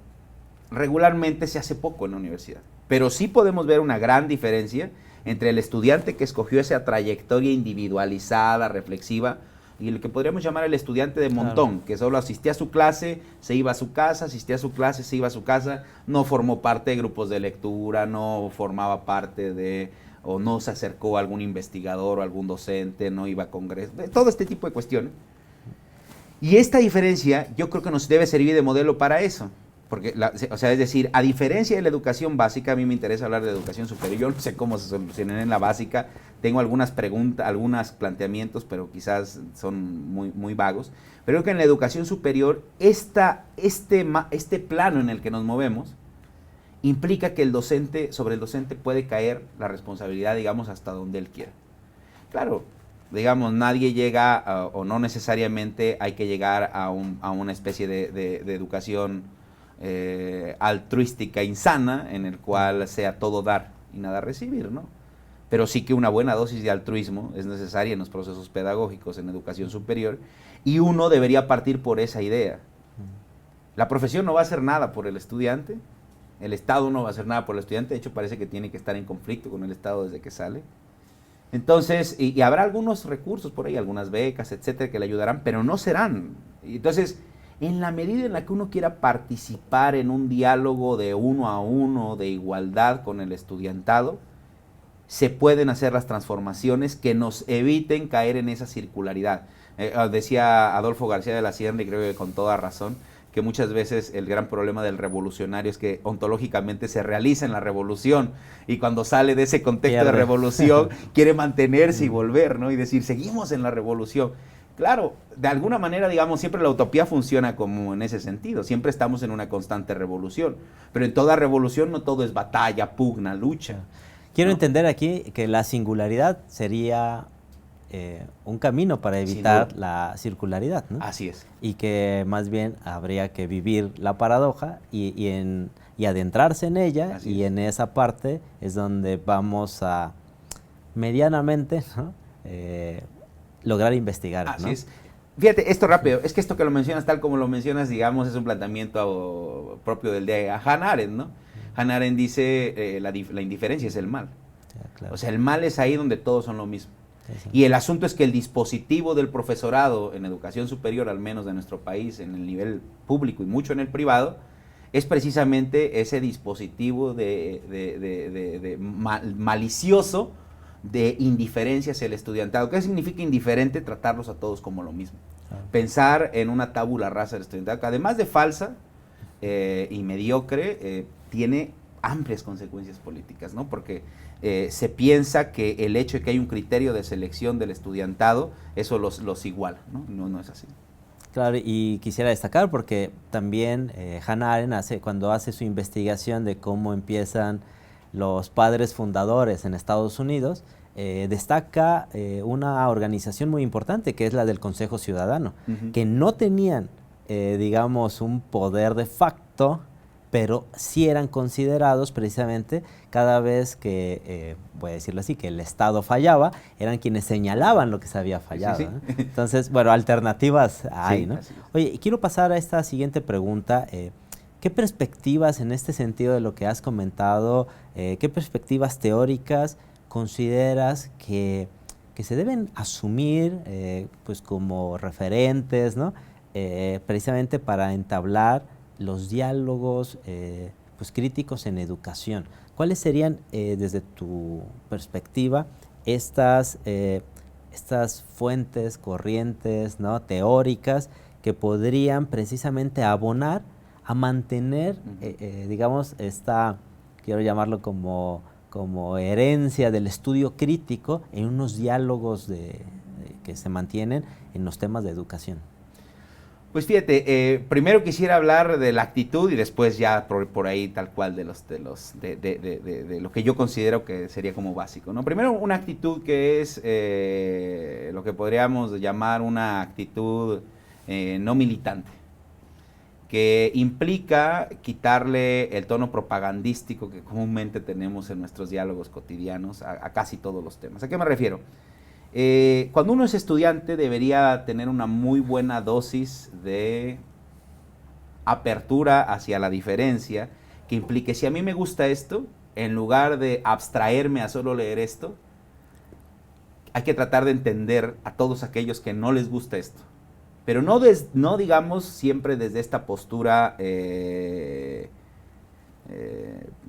S1: regularmente se hace poco en la universidad, pero sí podemos ver una gran diferencia entre el estudiante que escogió esa trayectoria individualizada, reflexiva, y el que podríamos llamar el estudiante de montón, claro, que solo asistía a su clase, se iba a su casa, asistía a su clase, se iba a su casa, no formó parte de grupos de lectura, no formaba parte de, o no se acercó a algún investigador o algún docente, no iba a congresos, todo este tipo de cuestiones. Y esta diferencia yo creo que nos debe servir de modelo para eso. Porque, es decir, a diferencia de la educación básica, a mí me interesa hablar de educación superior. Yo no sé cómo se solucionan en la básica. Tengo algunas preguntas, algunos planteamientos, pero quizás son muy, muy vagos. Pero creo que en la educación superior, este plano en el que nos movemos, implica que sobre el docente puede caer la responsabilidad, digamos, hasta donde él quiera. Claro, digamos, nadie llega, o no necesariamente hay que llegar a una especie de educación altruística insana, en el cual sea todo dar y nada recibir, ¿no? Pero sí que una buena dosis de altruismo es necesaria en los procesos pedagógicos en educación superior, y uno debería partir por esa idea. La profesión no va a hacer nada por el estudiante, el Estado no va a hacer nada por el estudiante, de hecho parece que tiene que estar en conflicto con el Estado desde que sale. Entonces, y habrá algunos recursos por ahí, algunas becas, etcétera, que le ayudarán, pero no serán. Entonces, en la medida en la que uno quiera participar en un diálogo de uno a uno, de igualdad con el estudiantado, se pueden hacer las transformaciones que nos eviten caer en esa circularidad. Decía Adolfo García de la Sierra, y creo que con toda razón, que muchas veces el gran problema del revolucionario es que ontológicamente se realiza en la revolución, y cuando sale de ese contexto de revolución quiere mantenerse y volver, ¿no? Y decir, seguimos en la revolución. Claro, de alguna manera, digamos, siempre la utopía funciona como en ese sentido, siempre estamos en una constante revolución, pero en toda revolución no todo es batalla, pugna, lucha.
S2: Quiero entender aquí que la singularidad sería un camino para evitar la circularidad, ¿no?
S1: Así es.
S2: Y que más bien habría que vivir la paradoja y adentrarse en ella. Así y es. En esa parte es donde vamos a medianamente, ¿no? Lograr investigar.
S1: Así
S2: ¿no?
S1: es. Fíjate, esto rápido, es que esto que lo mencionas tal como lo mencionas, digamos, es un planteamiento propio del de Hannah Arendt, ¿no? Hannah Arendt dice, la indiferencia es el mal.
S2: Ya, claro.
S1: O sea, el mal es ahí donde todos son lo mismo.
S2: Sí.
S1: Y el asunto es que el dispositivo del profesorado en educación superior, al menos de nuestro país, en el nivel público y mucho en el privado, es precisamente ese dispositivo malicioso de indiferencia hacia el estudiantado. ¿Qué significa indiferente? Tratarlos a todos como lo mismo. Pensar en una tabula rasa del estudiantado, que además de falsa y mediocre, tiene amplias consecuencias políticas, ¿no? Porque se piensa que el hecho de que hay un criterio de selección del estudiantado, eso los iguala, ¿no? No es así.
S2: Claro, y quisiera destacar porque también Hannah Arendt cuando hace su investigación de cómo empiezan los padres fundadores en Estados Unidos, destaca una organización muy importante que es la del Consejo Ciudadano, que no tenían, digamos, un poder de facto, pero sí eran considerados precisamente cada vez que, voy a decirlo así, que el Estado fallaba, eran quienes señalaban lo que se había fallado.
S1: Sí.
S2: ¿no? Entonces, bueno, alternativas hay,
S1: sí,
S2: ¿no? Oye, quiero pasar a esta siguiente pregunta. ¿Qué perspectivas en este sentido de lo que has comentado, qué perspectivas teóricas consideras que se deben asumir pues como referentes, ¿no? Precisamente para entablar los diálogos pues críticos en educación? ¿Cuáles serían, desde tu perspectiva, estas fuentes, corrientes, ¿no?, teóricas que podrían precisamente abonar a mantener, digamos, quiero llamarlo como herencia del estudio crítico en unos diálogos que se mantienen en los temas de educación?
S1: Pues fíjate, primero quisiera hablar de la actitud y después ya por ahí tal cual de lo que yo considero que sería como básico, ¿no? Primero, una actitud que es lo que podríamos llamar una actitud no militante, que implica quitarle el tono propagandístico que comúnmente tenemos en nuestros diálogos cotidianos a casi todos los temas. ¿A qué me refiero? Cuando uno es estudiante debería tener una muy buena dosis de apertura hacia la diferencia, que implique, si a mí me gusta esto, en lugar de abstraerme a solo leer esto, hay que tratar de entender a todos aquellos que no les gusta esto. Pero no digamos siempre desde esta postura,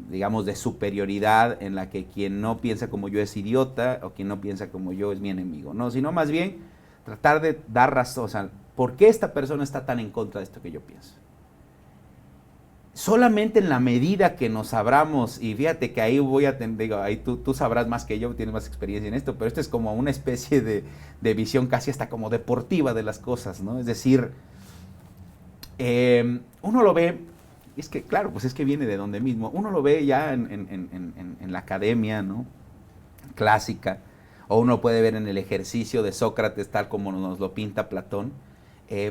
S1: digamos, de superioridad en la que quien no piensa como yo es idiota o quien no piensa como yo es mi enemigo, no, sino más bien tratar de dar razón, o sea, ¿por qué esta persona está tan en contra de esto que yo pienso? Solamente en la medida que nos abramos, y fíjate que ahí ahí tú sabrás más que yo, tienes más experiencia en esto, pero esto es como una especie de visión casi hasta como deportiva de las cosas, ¿no? Es decir, uno lo ve, es que claro, pues es que viene de donde mismo, uno lo ve ya en la academia, ¿no?, clásica, o uno puede ver en el ejercicio de Sócrates tal como nos lo pinta Platón.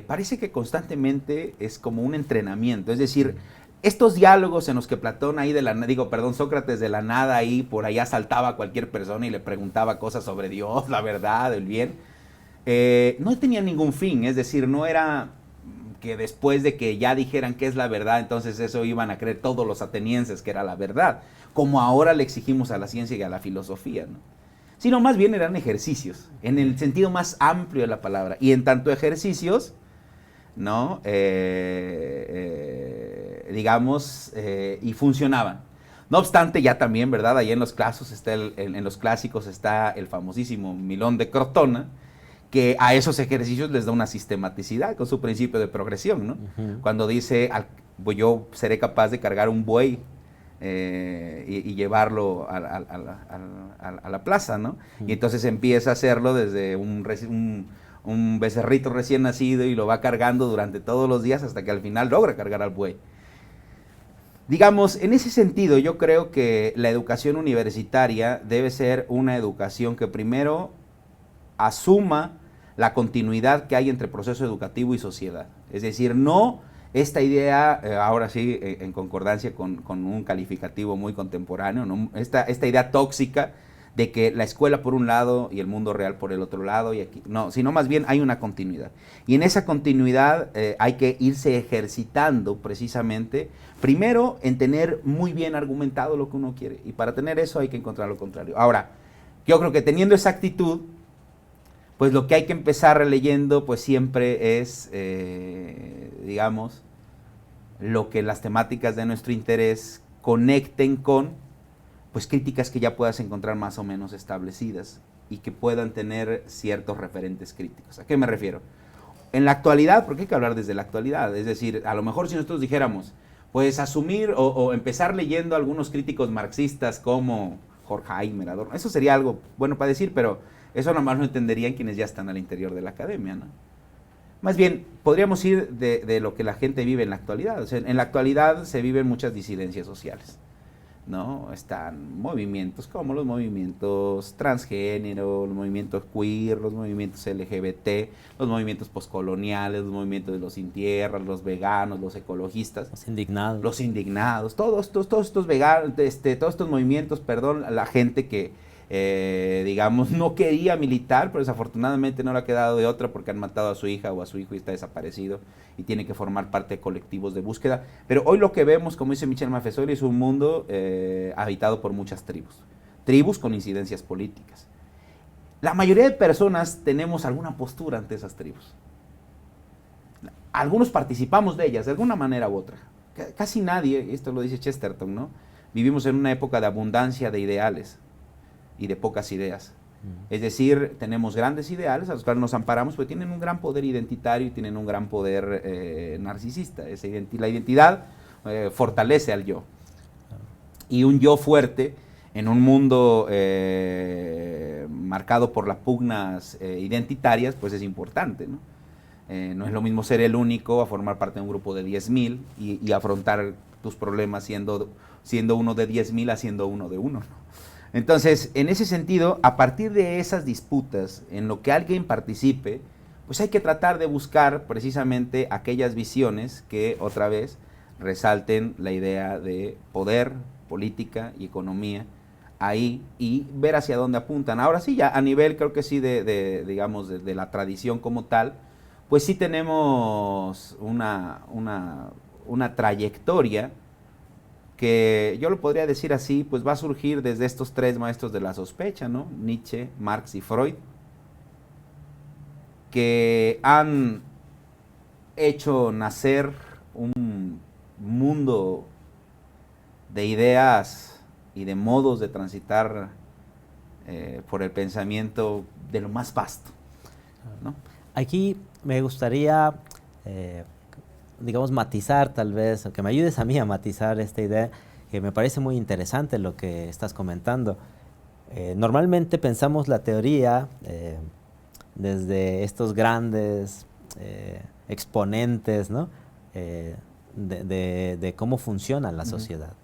S1: Parece que constantemente es como un entrenamiento, es decir, estos diálogos en los que Platón ahí Sócrates de la nada ahí por allá saltaba a cualquier persona y le preguntaba cosas sobre Dios, la verdad, el bien, no tenía ningún fin, es decir, no era que después de que ya dijeran qué es la verdad, entonces eso iban a creer todos los atenienses que era la verdad, como ahora le exigimos a la ciencia y a la filosofía, ¿no? Sino más bien eran ejercicios, en el sentido más amplio de la palabra, y en tanto ejercicios, ¿no? Digamos, y funcionaban. No obstante, ya también, ¿verdad? Ahí en los clásicos está el famosísimo Milón de Crotona, que a esos ejercicios les da una sistematicidad con su principio de progresión, ¿no? Cuando dice, pues yo seré capaz de cargar un buey y llevarlo a la plaza, ¿no? Y entonces empieza a hacerlo desde un becerrito recién nacido y lo va cargando durante todos los días hasta que al final logra cargar al buey. Digamos, en ese sentido, yo creo que la educación universitaria debe ser una educación que primero asuma la continuidad que hay entre proceso educativo y sociedad. Es decir, no esta idea, ahora sí, en concordancia con un calificativo muy contemporáneo, ¿no?, esta idea tóxica de que la escuela por un lado y el mundo real por el otro lado, y aquí, no, sino más bien hay una continuidad. Y en esa continuidad hay que irse ejercitando precisamente, primero en tener muy bien argumentado lo que uno quiere, y para tener eso hay que encontrar lo contrario. Ahora, yo creo que teniendo esa actitud, pues lo que hay que empezar releyendo pues siempre es, digamos, lo que las temáticas de nuestro interés conecten con pues críticas que ya puedas encontrar más o menos establecidas y que puedan tener ciertos referentes críticos. ¿A qué me refiero? En la actualidad, porque hay que hablar desde la actualidad, es decir, a lo mejor si nosotros dijéramos, pues asumir o empezar leyendo a algunos críticos marxistas como Horkheimer, Adorno, eso sería algo bueno para decir, pero eso nomás lo entenderían quienes ya están al interior de la academia, ¿no? Más bien, podríamos ir de lo que la gente vive en la actualidad. O sea, en la actualidad se viven muchas disidencias sociales, ¿no? Están movimientos como los movimientos transgénero, los movimientos queer, los movimientos LGBT, los movimientos postcoloniales, los movimientos de los sin tierra, los veganos, los ecologistas. Los indignados, todos estos veganos, todos estos movimientos, la gente que digamos, no quería militar, pero desafortunadamente no le ha quedado de otra porque han matado a su hija o a su hijo y está desaparecido y tiene que formar parte de colectivos de búsqueda. Pero hoy lo que vemos, como dice Michel Maffesoli, es un mundo habitado por muchas tribus. tribus con incidencias políticas. La mayoría de personas tenemos alguna postura ante esas tribus. Algunos participamos de ellas de alguna manera u otra. Casi nadie, esto lo dice Chesterton, ¿no? Vivimos en una época de abundancia de ideales y de pocas ideas. Es decir, tenemos grandes ideales a los cuales nos amparamos, pero tienen un gran poder identitario y tienen un gran poder narcisista. La identidad fortalece al yo. Y un yo fuerte en un mundo marcado por las pugnas identitarias, pues es importante, ¿no? No es lo mismo ser el único a formar parte de un grupo de 10,000 y afrontar tus problemas siendo uno de 10,000 a siendo uno de uno, ¿no? Entonces, en ese sentido, a partir de esas disputas en lo que alguien participe, pues hay que tratar de buscar precisamente aquellas visiones que, otra vez, resalten la idea de poder, política y economía ahí y ver hacia dónde apuntan. Ahora sí, ya a nivel, creo que sí, digamos, de la tradición como tal, pues sí tenemos una trayectoria que yo lo podría decir así, pues va a surgir desde estos tres maestros de la sospecha, ¿no? Nietzsche, Marx y Freud, que han hecho nacer un mundo de ideas y de modos de transitar por el pensamiento de lo más vasto, ¿no?
S2: Aquí me gustaría, digamos, matizar tal vez, o que me ayudes a mí a matizar esta idea, que me parece muy interesante lo que estás comentando. Normalmente pensamos la teoría desde estos grandes exponentes, ¿no? De cómo funciona la sociedad.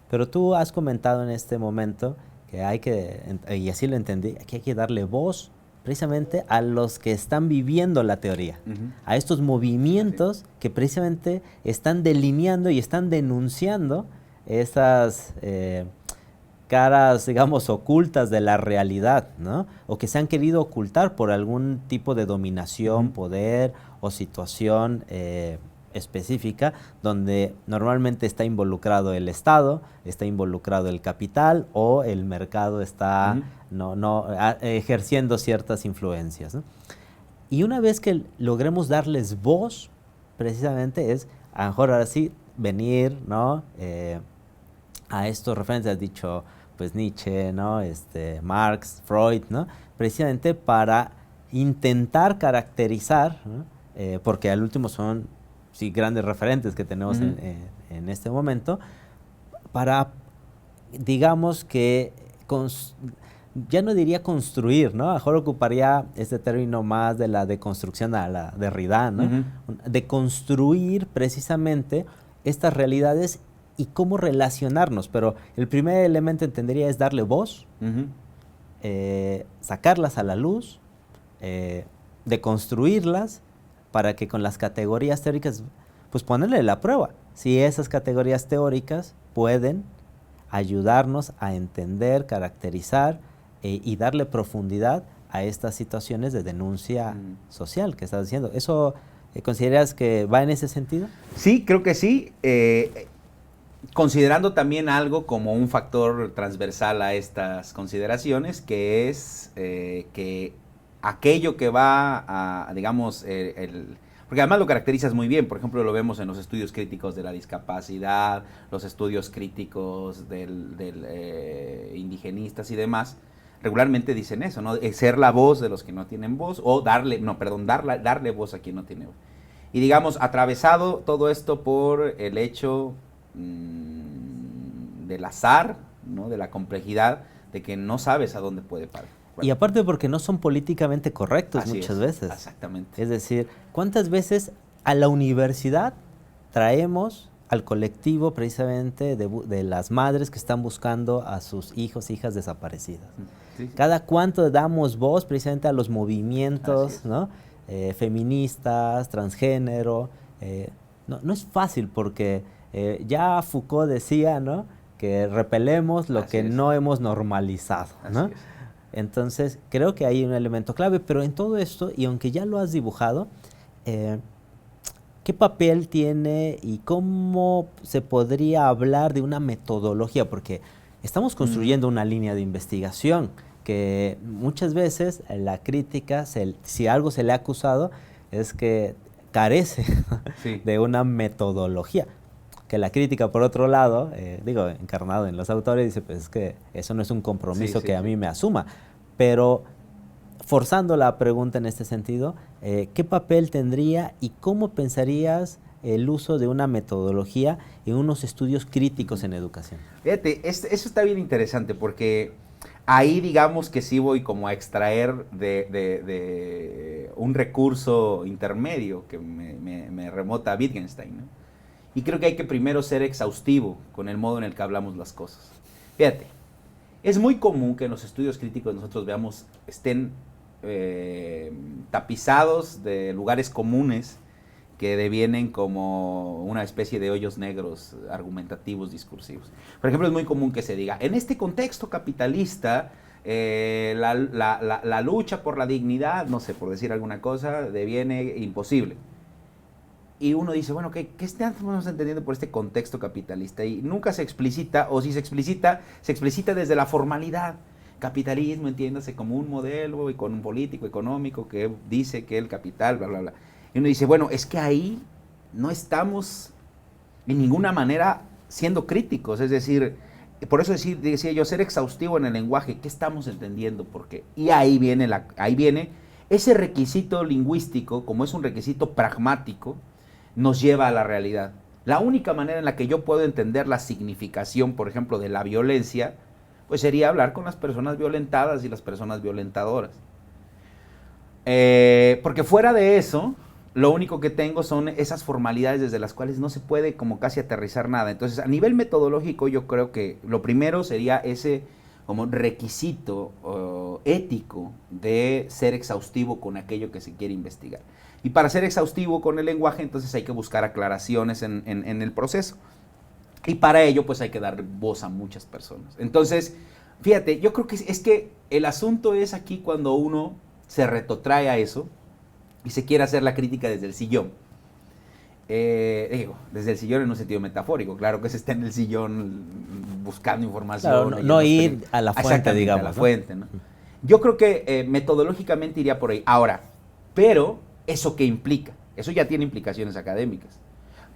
S2: Pero tú has comentado en este momento que hay que, y así lo entendí, que hay que darle voz precisamente a los que están viviendo la teoría, a estos movimientos que precisamente están delineando y están denunciando esas caras, digamos, ocultas de la realidad, ¿no? O que se han querido ocultar por algún tipo de dominación, poder o situación específica, donde normalmente está involucrado el Estado, está involucrado el capital o el mercado está ejerciendo ciertas influencias, ¿no? Y una vez que logremos darles voz, precisamente es, a lo mejor ahora sí, venir, ¿no? A estos referentes, has dicho, pues Nietzsche, ¿no? Marx, Freud, ¿no? Precisamente para intentar caracterizar, ¿no? Porque al último son sí, grandes referentes que tenemos en este momento, para, digamos que, ya no diría construir, ¿no? A lo mejor ocuparía este término más de la deconstrucción a la Derrida, ¿no? De construir precisamente estas realidades y cómo relacionarnos, pero el primer elemento entendería es darle voz, sacarlas a la luz, deconstruirlas, para que con las categorías teóricas, pues ponerle la prueba, si esas categorías teóricas pueden ayudarnos a entender, caracterizar y darle profundidad a estas situaciones de denuncia social que estás diciendo. ¿Eso consideras que va en ese sentido?
S1: Sí, creo que sí. Considerando también algo como un factor transversal a estas consideraciones, que es que aquello que va a, digamos, porque además lo caracterizas muy bien, por ejemplo, lo vemos en los estudios críticos de la discapacidad, los estudios críticos del indigenistas y demás, regularmente dicen eso, ¿no? Ser la voz de los que no tienen voz, o darle voz a quien no tiene voz. Y digamos, atravesado todo esto por el hecho del azar, ¿no? De la complejidad, de que no sabes a dónde puede parar.
S2: Y aparte porque no son políticamente correctos muchas veces.
S1: Exactamente.
S2: Es decir, ¿cuántas veces a la universidad traemos al colectivo precisamente de las madres que están buscando a sus hijos, hijas desaparecidas? Sí. Cada cuánto damos voz precisamente a los movimientos, ¿no? Feministas, transgénero. No es fácil porque ya Foucault decía, ¿no? Que repelemos lo que no hemos normalizado, ¿no? Así es. Entonces, creo que hay un elemento clave, pero en todo esto, y aunque ya lo has dibujado, ¿qué papel tiene y cómo se podría hablar de una metodología? Porque estamos construyendo una línea de investigación que muchas veces la crítica, si algo se le ha acusado, es que carece
S1: Sí.
S2: de una metodología. Que la crítica, por otro lado, encarnado en los autores, dice, pues es que eso no es un compromiso que a mí me asuma. Pero, forzando la pregunta en este sentido, ¿qué papel tendría y cómo pensarías el uso de una metodología en unos estudios críticos en educación?
S1: Fíjate, eso está bien interesante porque ahí digamos que sí voy como a extraer de un recurso intermedio que me remota a Wittgenstein, ¿no? Y creo que hay que primero ser exhaustivo con el modo en el que hablamos las cosas. Fíjate, es muy común que en los estudios críticos nosotros veamos, estén tapizados de lugares comunes que devienen como una especie de hoyos negros argumentativos, discursivos. Por ejemplo, es muy común que se diga, en este contexto capitalista, la lucha por la dignidad, no sé, por decir alguna cosa, deviene imposible. Y uno dice, bueno, ¿qué estamos entendiendo por este contexto capitalista? Y nunca se explicita, o si se explicita desde la formalidad. Capitalismo, entiéndase como un modelo y con un político económico que dice que el capital, bla, bla, bla. Y uno dice, bueno, es que ahí no estamos en ninguna manera siendo críticos, es decir, por eso decía yo, ser exhaustivo en el lenguaje, ¿qué estamos entendiendo? ¿Por qué? Y ahí viene ese requisito lingüístico, como es un requisito pragmático, nos lleva a la realidad. La única manera en la que yo puedo entender la significación, por ejemplo, de la violencia, pues sería hablar con las personas violentadas y las personas violentadoras. Porque fuera de eso, lo único que tengo son esas formalidades desde las cuales no se puede como casi aterrizar nada. Entonces, a nivel metodológico, yo creo que lo primero sería ese como requisito ético de ser exhaustivo con aquello que se quiere investigar. Y para ser exhaustivo con el lenguaje, entonces hay que buscar aclaraciones en el proceso. Y para ello, pues hay que dar voz a muchas personas. Entonces, fíjate, yo creo que es que el asunto es aquí cuando uno se retrotrae a eso y se quiere hacer la crítica desde el sillón. Desde el sillón en un sentido metafórico, claro que se está en el sillón buscando información.
S2: Claro, no ir a la fuente, digamos.
S1: A la fuente, ¿no? Yo creo que metodológicamente iría por ahí. Ahora, pero, ¿eso qué implica? Eso ya tiene implicaciones académicas.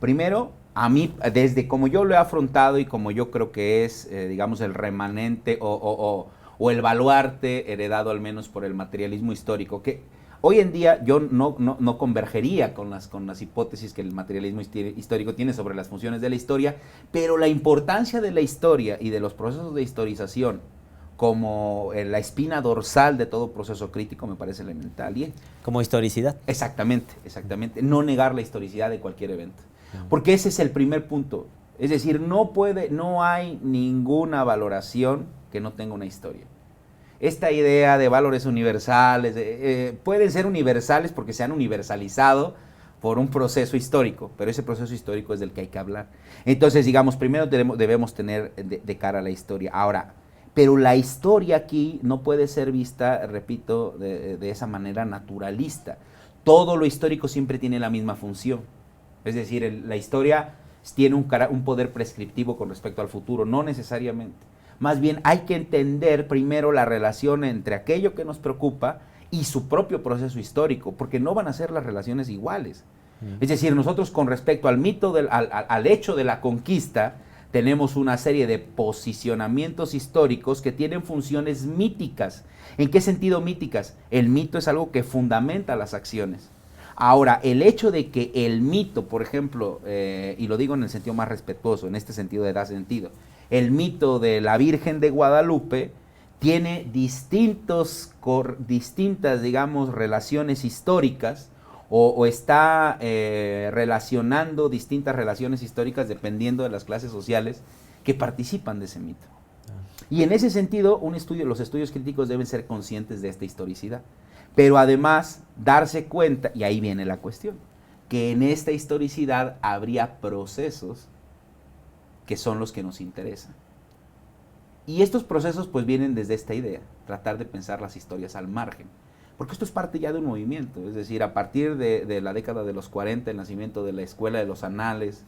S1: Primero, a mí, desde como yo lo he afrontado y como yo creo que es, digamos, el remanente o el baluarte heredado al menos por el materialismo histórico, que hoy en día yo no convergería con las hipótesis que el materialismo histórico tiene sobre las funciones de la historia, pero la importancia de la historia y de los procesos de historización como la espina dorsal de todo proceso crítico me parece elemental.
S2: Como historicidad.
S1: Exactamente. No negar la historicidad de cualquier evento. Porque ese es el primer punto. Es decir, no hay ninguna valoración que no tenga una historia. Esta idea de valores universales, pueden ser universales porque se han universalizado por un proceso histórico, pero ese proceso histórico es del que hay que hablar. Entonces, digamos, primero debemos tener de cara a la historia. Ahora, pero la historia aquí no puede ser vista, repito, de esa manera naturalista. Todo lo histórico siempre tiene la misma función. Es decir, la historia tiene un poder prescriptivo con respecto al futuro, no necesariamente. Más bien hay que entender primero la relación entre aquello que nos preocupa y su propio proceso histórico, porque no van a ser las relaciones iguales. Es decir, nosotros con respecto al mito, al hecho de la conquista, tenemos una serie de posicionamientos históricos que tienen funciones míticas. ¿En qué sentido míticas? El mito es algo que fundamenta las acciones. Ahora, el hecho de que el mito, por ejemplo, y lo digo en el sentido más respetuoso, en este sentido da sentido, el mito de la Virgen de Guadalupe tiene distintas, digamos, relaciones históricas o está relacionando distintas relaciones históricas dependiendo de las clases sociales que participan de ese mito. Y en ese sentido, los estudios críticos deben ser conscientes de esta historicidad. Pero además, darse cuenta, y ahí viene la cuestión, que en esta historicidad habría procesos que son los que nos interesan. Y estos procesos pues vienen desde esta idea, tratar de pensar las historias al margen. Porque esto es parte ya de un movimiento, es decir, a partir de la década de los 40, el nacimiento de la Escuela de los Anales,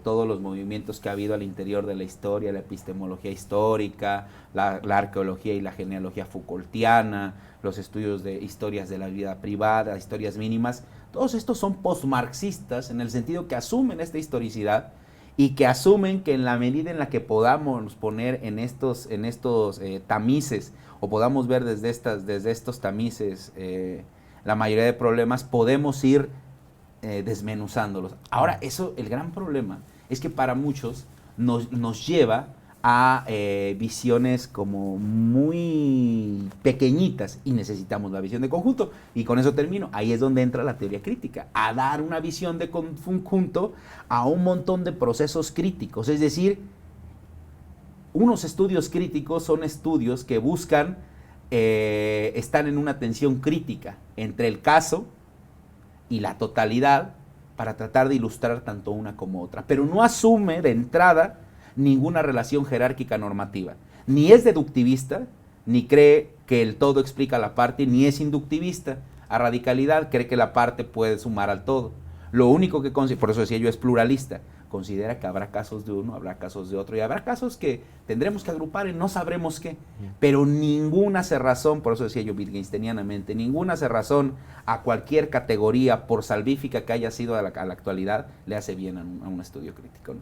S1: todos los movimientos que ha habido al interior de la historia, la epistemología histórica, la arqueología y la genealogía Foucaultiana, los estudios de historias de la vida privada, historias mínimas, todos estos son postmarxistas en el sentido que asumen esta historicidad y que asumen que en la medida en la que podamos poner en estos tamices o podamos ver desde estos tamices la mayoría de problemas, podemos ir desmenuzándolos. Ahora, el gran problema es que para muchos nos lleva a visiones como muy pequeñitas y necesitamos la visión de conjunto. Y con eso termino. Ahí es donde entra la teoría crítica, a dar una visión de conjunto a un montón de procesos críticos. Es decir, unos estudios críticos son estudios que buscan, están en una tensión crítica entre el caso y la totalidad para tratar de ilustrar tanto una como otra, pero no asume de entrada ninguna relación jerárquica normativa. Ni es deductivista, ni cree que el todo explica la parte, ni es inductivista. A radicalidad cree que la parte puede sumar al todo. Lo único que por eso decía yo, es pluralista. Considera que habrá casos de uno, habrá casos de otro, y habrá casos que tendremos que agrupar en no sabremos qué, pero ninguna cerrazón, por eso decía yo wittgensteinianamente, ninguna cerrazón a cualquier categoría, por salvífica que haya sido a la actualidad, le hace bien a un estudio crítico, ¿no?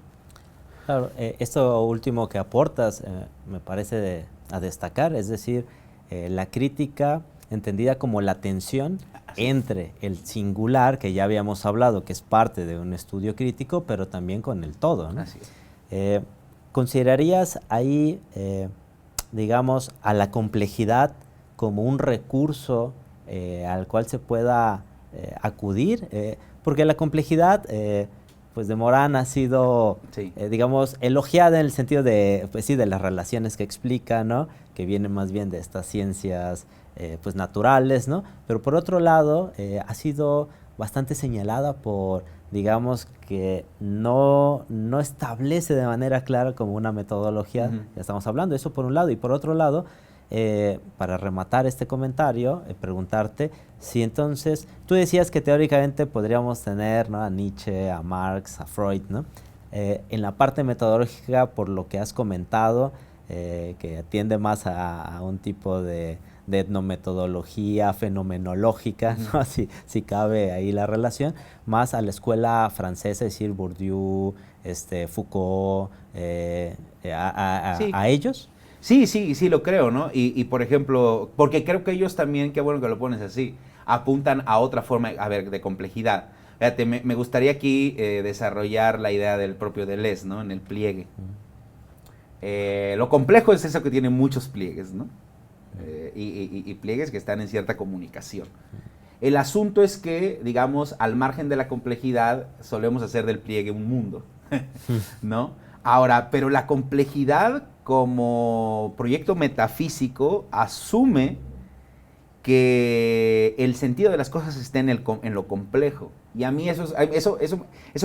S2: Claro, esto último que aportas me parece a destacar, es decir, la crítica entendida como la tensión entre el singular, que ya habíamos hablado, que es parte de un estudio crítico, pero también con el todo, ¿no?
S1: Así es.
S2: ¿Considerarías ahí, digamos, a la complejidad como un recurso al cual se pueda acudir? Porque la complejidad, pues de Morán ha sido,
S1: sí,
S2: digamos, elogiada en el sentido de, pues sí, de las relaciones que explica, ¿no? Que vienen más bien de estas ciencias pues naturales, ¿no? Pero por otro lado, ha sido bastante señalada por, digamos, que no establece de manera clara como una metodología, ya estamos hablando, eso por un lado, y por otro lado, para rematar este comentario, preguntarte si entonces, tú decías que teóricamente podríamos tener, ¿no?, a Nietzsche, a Marx, a Freud, ¿no? En la parte metodológica, por lo que has comentado, que atiende más a un tipo de etnometodología fenomenológica, ¿no? si cabe ahí la relación, más a la escuela francesa, es decir, Bourdieu, Foucault,
S1: sí,
S2: a ellos.
S1: Sí, lo creo, ¿no? Y por ejemplo, porque creo que ellos también, qué bueno que lo pones así, apuntan a otra forma, a ver, de complejidad. Fíjate, me gustaría aquí desarrollar la idea del propio Deleuze, ¿no? En el pliegue. Lo complejo es eso que tiene muchos pliegues, ¿no? Y pliegues que están en cierta comunicación. El asunto es que, digamos, al margen de la complejidad, solemos hacer del pliegue un mundo, ¿no? Ahora, pero la complejidad como proyecto metafísico asume que el sentido de las cosas está en lo complejo. Y a mí eso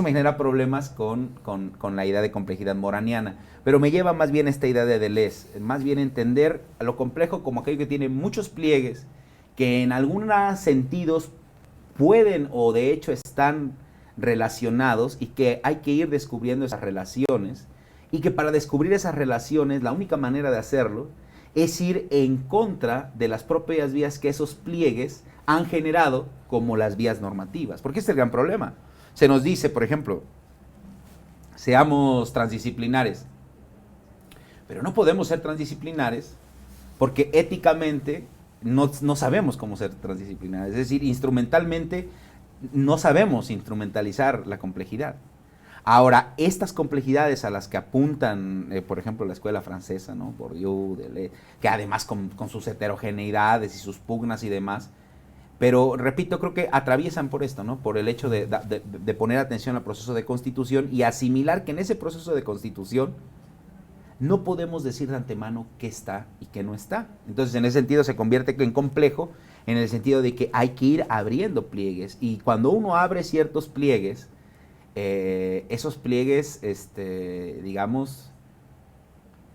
S1: me genera problemas con la idea de complejidad moraniana. Pero me lleva más bien esta idea de Deleuze, más bien entender a lo complejo como aquello que tiene muchos pliegues, que en algunos sentidos pueden o de hecho están relacionados y que hay que ir descubriendo esas relaciones, y que para descubrir esas relaciones la única manera de hacerlo es ir en contra de las propias vías que esos pliegues han generado como las vías normativas. Porque este es el gran problema. Se nos dice, por ejemplo, seamos transdisciplinares. Pero no podemos ser transdisciplinares porque éticamente no sabemos cómo ser transdisciplinares. Es decir, instrumentalmente no sabemos instrumentalizar la complejidad. Ahora, estas complejidades a las que apuntan, por ejemplo, la escuela francesa, ¿no? Bourdieu, Deleuze, que además con sus heterogeneidades y sus pugnas y demás, pero repito, creo que atraviesan por esto, ¿no? Por el hecho de poner atención al proceso de constitución y asimilar que en ese proceso de constitución no podemos decir de antemano qué está y qué no está. Entonces, en ese sentido se convierte en complejo, en el sentido de que hay que ir abriendo pliegues, y cuando uno abre ciertos pliegues, esos pliegues, digamos,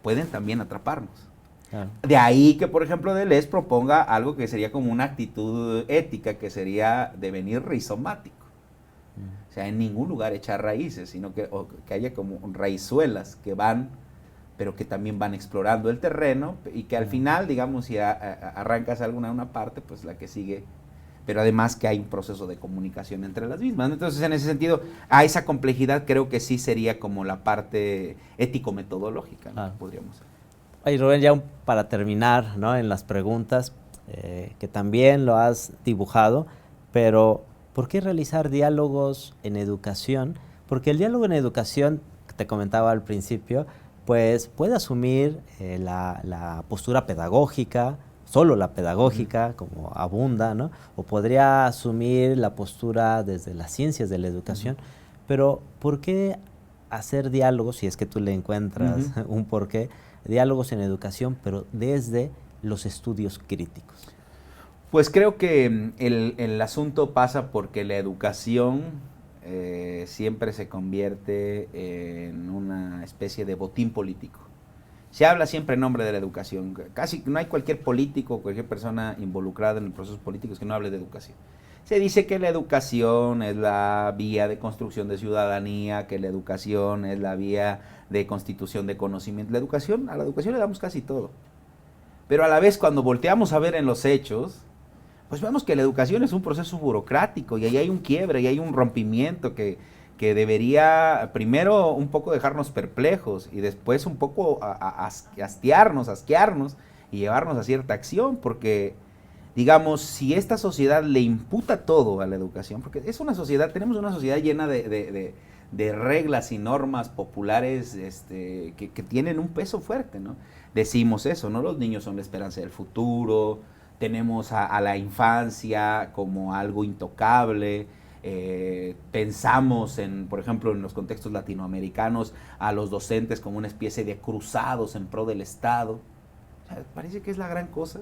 S1: pueden también atraparnos. Claro. De ahí que, por ejemplo, Deleuze proponga algo que sería como una actitud ética, que sería devenir rizomático, O sea, en ningún lugar echar raíces, sino que haya como raízuelas que van, pero que también van explorando el terreno y que al final, digamos, si arrancas una parte, pues la que sigue, pero además que hay un proceso de comunicación entre las mismas, ¿no? Entonces, en ese sentido, a esa complejidad creo que sí sería como la parte ético-metodológica, ¿no?
S2: Claro.
S1: Podríamos hacer.
S2: Oye, Rubén, ya para terminar, ¿no?, en las preguntas, que también lo has dibujado, pero ¿por qué realizar diálogos en educación? Porque el diálogo en educación, que te comentaba al principio, pues puede asumir la postura pedagógica, solo la pedagógica, como abunda, ¿no? O podría asumir la postura desde las ciencias de la educación, pero ¿por qué hacer diálogos, si es que tú le encuentras un porqué, diálogos en educación, pero desde los estudios críticos?
S1: Pues creo que el asunto pasa porque la educación siempre se convierte en una especie de botín político. Se habla siempre en nombre de la educación. Casi no hay cualquier político, cualquier persona involucrada en los procesos políticos que no hable de educación. Se dice que la educación es la vía de construcción de ciudadanía, que la educación es la vía de constitución de conocimiento. A la educación le damos casi todo. Pero a la vez, cuando volteamos a ver en los hechos, pues vemos que la educación es un proceso burocrático y ahí hay un quiebre, y hay un rompimiento que debería primero un poco dejarnos perplejos y después un poco asquearnos y llevarnos a cierta acción, porque digamos, si esta sociedad le imputa todo a la educación, porque es una sociedad, tenemos una sociedad llena de reglas y normas populares que tienen un peso fuerte, ¿no? Decimos eso, ¿no? Los niños son la esperanza del futuro, tenemos a la infancia como algo intocable, pensamos por ejemplo, en los contextos latinoamericanos, a los docentes como una especie de cruzados en pro del Estado. O sea, parece que es la gran cosa.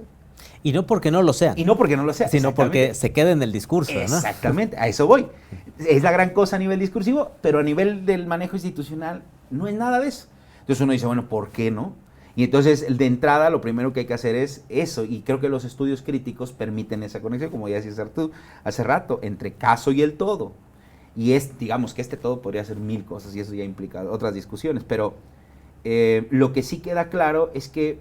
S2: Y no porque no lo sean.
S1: Y no porque no lo sea.
S2: Sino porque se queda en el discurso, ¿no?
S1: Exactamente, a eso voy. Es la gran cosa a nivel discursivo, pero a nivel del manejo institucional no es nada de eso. Entonces uno dice, bueno, ¿por qué no? Y entonces, de entrada, lo primero que hay que hacer es eso, y creo que los estudios críticos permiten esa conexión, como ya decías tú hace rato, entre caso y el todo. Y digamos que todo podría ser mil cosas, y eso ya implica otras discusiones, pero lo que sí queda claro es que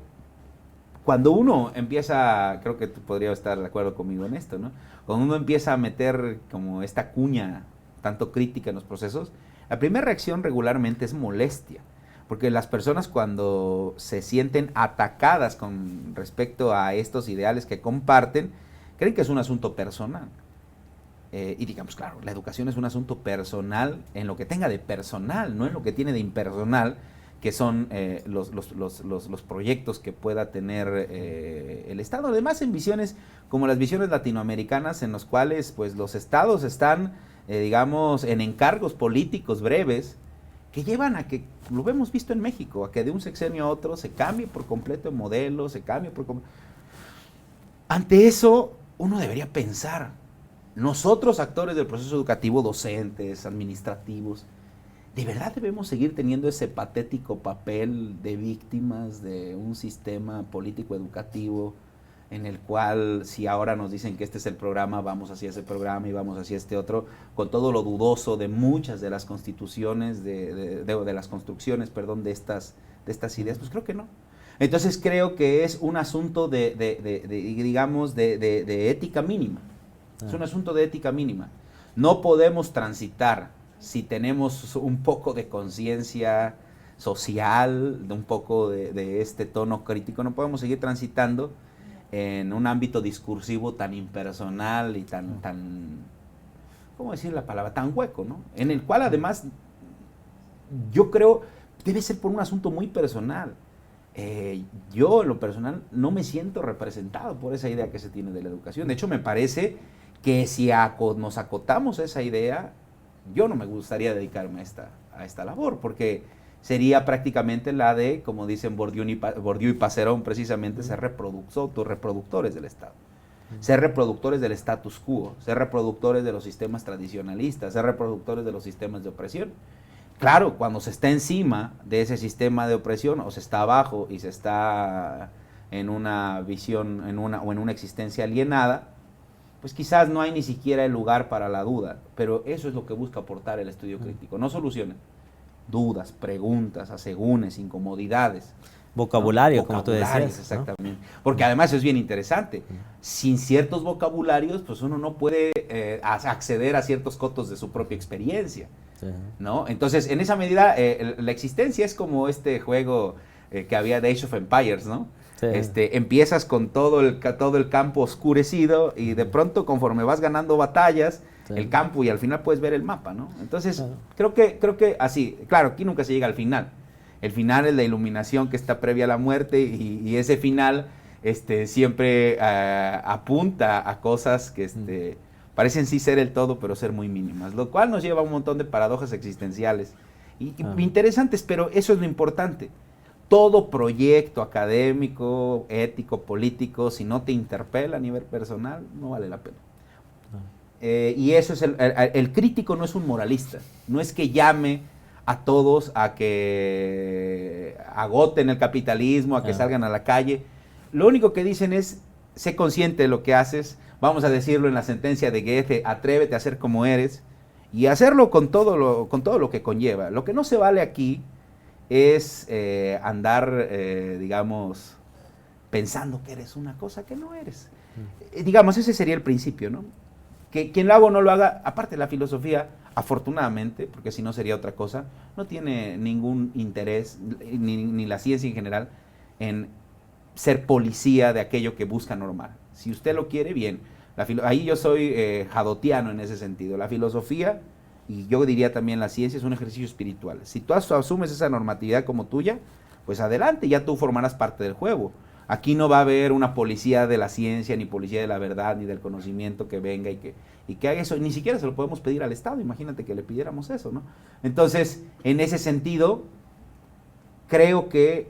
S1: cuando uno empieza, creo que tú podrías estar de acuerdo conmigo en esto, ¿no? Cuando uno empieza a meter como esta cuña tanto crítica en los procesos, la primera reacción regularmente es molestia. Porque las personas cuando se sienten atacadas con respecto a estos ideales que comparten, creen que es un asunto personal. Y digamos, claro, la educación es un asunto personal en lo que tenga de personal, no en lo que tiene de impersonal, que son los proyectos que pueda tener el Estado. Además, en visiones como las visiones latinoamericanas, en los cuales pues, los estados están, digamos, en encargos políticos breves, que llevan a que, lo hemos visto en México, a que de un sexenio a otro se cambie por completo el modelo, Ante eso, uno debería pensar, nosotros actores del proceso educativo, docentes, administrativos, ¿de verdad debemos seguir teniendo ese patético papel de víctimas de un sistema político educativo en el cual si ahora nos dicen que este es el programa, vamos hacia ese programa y vamos hacia este otro, con todo lo dudoso de muchas de las constituciones, de las construcciones, perdón, de estas ideas? Pues creo que no. Entonces creo que es un asunto digamos, de ética mínima. Es un asunto de ética mínima. No podemos transitar, si tenemos un poco de conciencia social, de un poco de este tono crítico, no podemos seguir transitando en un ámbito discursivo tan impersonal y tan ¿cómo decir la palabra? Tan hueco, ¿no? En el cual además yo creo debe ser por un asunto muy personal. Yo en lo personal no me siento representado por esa idea que se tiene de la educación. De hecho, me parece que si nos acotamos a esa idea, yo no me gustaría dedicarme a esta labor, porque sería prácticamente la de, como dicen Bourdieu y Passerón, precisamente ser autorreproductores del Estado. Ser reproductores del status quo, ser reproductores de los sistemas tradicionalistas, ser reproductores de los sistemas de opresión. Claro, cuando se está encima de ese sistema de opresión, o se está abajo y se está en una visión, o en una existencia alienada, pues quizás no hay ni siquiera el lugar para la duda, pero eso es lo que busca aportar el estudio crítico, no soluciones, dudas, preguntas, asegúnes, incomodidades.
S2: Vocabulario,
S1: ¿no?
S2: Como tú decías.
S1: Exactamente. ¿No? Porque además es bien interesante. Sin ciertos vocabularios, pues uno no puede acceder a ciertos cotos de su propia experiencia. Sí. ¿No? Entonces, en esa medida, la existencia es como este juego que había de Age of Empires, ¿no? Sí. Empiezas con todo el campo oscurecido y de pronto, conforme vas ganando batallas, sí, el campo, y al final puedes ver el mapa, ¿no? Entonces, claro, creo que así, claro, aquí nunca se llega al final. El final es la iluminación que está previa a la muerte, y ese final siempre apunta a cosas que parecen sí ser el todo, pero ser muy mínimas, lo cual nos lleva a un montón de paradojas existenciales y interesantes, pero eso es lo importante. Todo proyecto académico, ético, político, si no te interpela a nivel personal, no vale la pena. Y eso es el crítico no es un moralista, no es que llame a todos a que agoten el capitalismo, a que salgan a la calle. Lo único que dicen es, sé consciente de lo que haces, vamos a decirlo en la sentencia de Goethe, atrévete a ser como eres, y hacerlo con todo lo que conlleva. Lo que no se vale aquí es andar, digamos, pensando que eres una cosa que no eres. Digamos, ese sería el principio, ¿no? Que quien lo haga o no lo haga, aparte la filosofía, afortunadamente, porque si no sería otra cosa, no tiene ningún interés, ni la ciencia en general, en ser policía de aquello que busca normar. Si usted lo quiere, bien. Ahí yo soy jadotiano en ese sentido. La filosofía, y yo diría también la ciencia, es un ejercicio espiritual. Si tú asumes esa normatividad como tuya, pues adelante, ya tú formarás parte del juego. Aquí no va a haber una policía de la ciencia, ni policía de la verdad, ni del conocimiento que venga y que haga eso. Ni siquiera se lo podemos pedir al Estado, imagínate que le pidiéramos eso, ¿no? Entonces, en ese sentido, creo que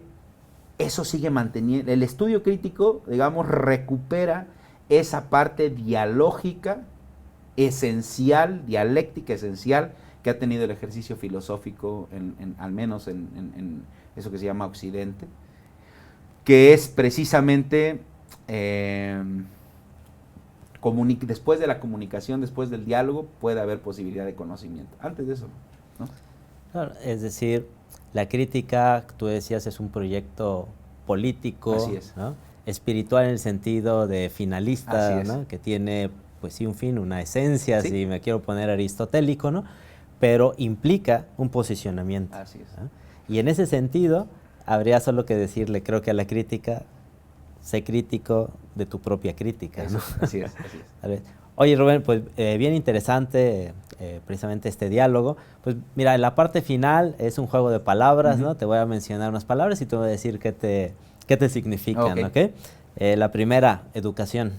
S1: eso sigue manteniendo. El estudio crítico, digamos, recupera esa parte dialógica esencial, dialéctica esencial, que ha tenido el ejercicio filosófico, al menos en eso que se llama Occidente, que es precisamente después de la comunicación, después del diálogo, puede haber posibilidad de conocimiento. Antes de eso, ¿no?
S2: Claro, es decir, la crítica, tú decías, es un proyecto político,
S1: así es,
S2: ¿no? Espiritual en el sentido de finalista, ¿no? Que tiene, pues sí, un fin, una esencia, ¿sí? Si me quiero poner aristotélico, ¿no? Pero implica un posicionamiento.
S1: Así es.
S2: ¿No? Y en ese sentido, habría solo que decirle, creo que a la crítica, sé crítico de tu propia crítica, ¿no?
S1: Así es, así es.
S2: Oye, Rubén, pues bien interesante precisamente este diálogo. Pues mira, en la parte final es un juego de palabras, ¿no? Te voy a mencionar unas palabras y te voy a decir qué te significan, ¿ok? La primera, educación.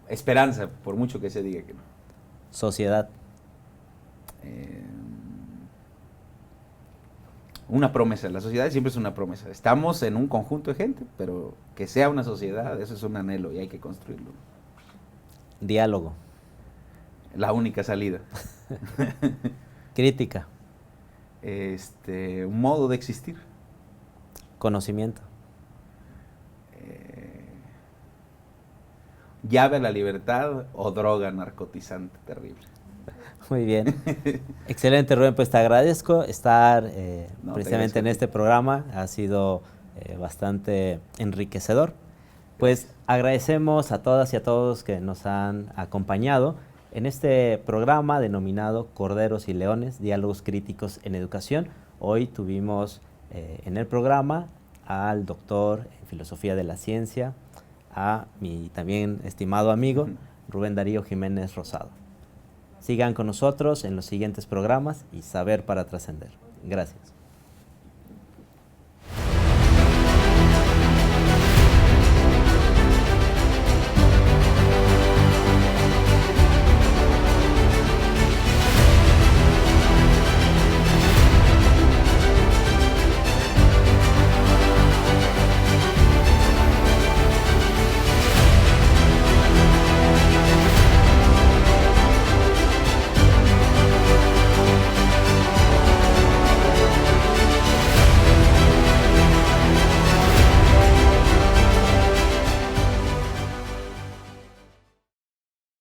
S1: Esperanza, por mucho que se diga que no.
S2: Sociedad.
S1: Una promesa, la sociedad siempre es una promesa. Estamos en un conjunto de gente, pero que sea una sociedad, eso es un anhelo y hay que construirlo.
S2: Diálogo.
S1: La única salida.
S2: Crítica.
S1: Un modo de existir.
S2: Conocimiento.
S1: Llave a la libertad o droga narcotizante terrible.
S2: Muy bien. Excelente, Rubén. Pues te agradezco estar precisamente en este programa. Ha sido bastante enriquecedor. Pues agradecemos a todas y a todos que nos han acompañado en este programa denominado Corderos y Leones, Diálogos Críticos en Educación. Hoy tuvimos en el programa al doctor en Filosofía de la Ciencia, a mi también estimado amigo Rubén Darío Jiménez Rosado. Sigan con nosotros en los siguientes programas y Saber para Trascender. Gracias.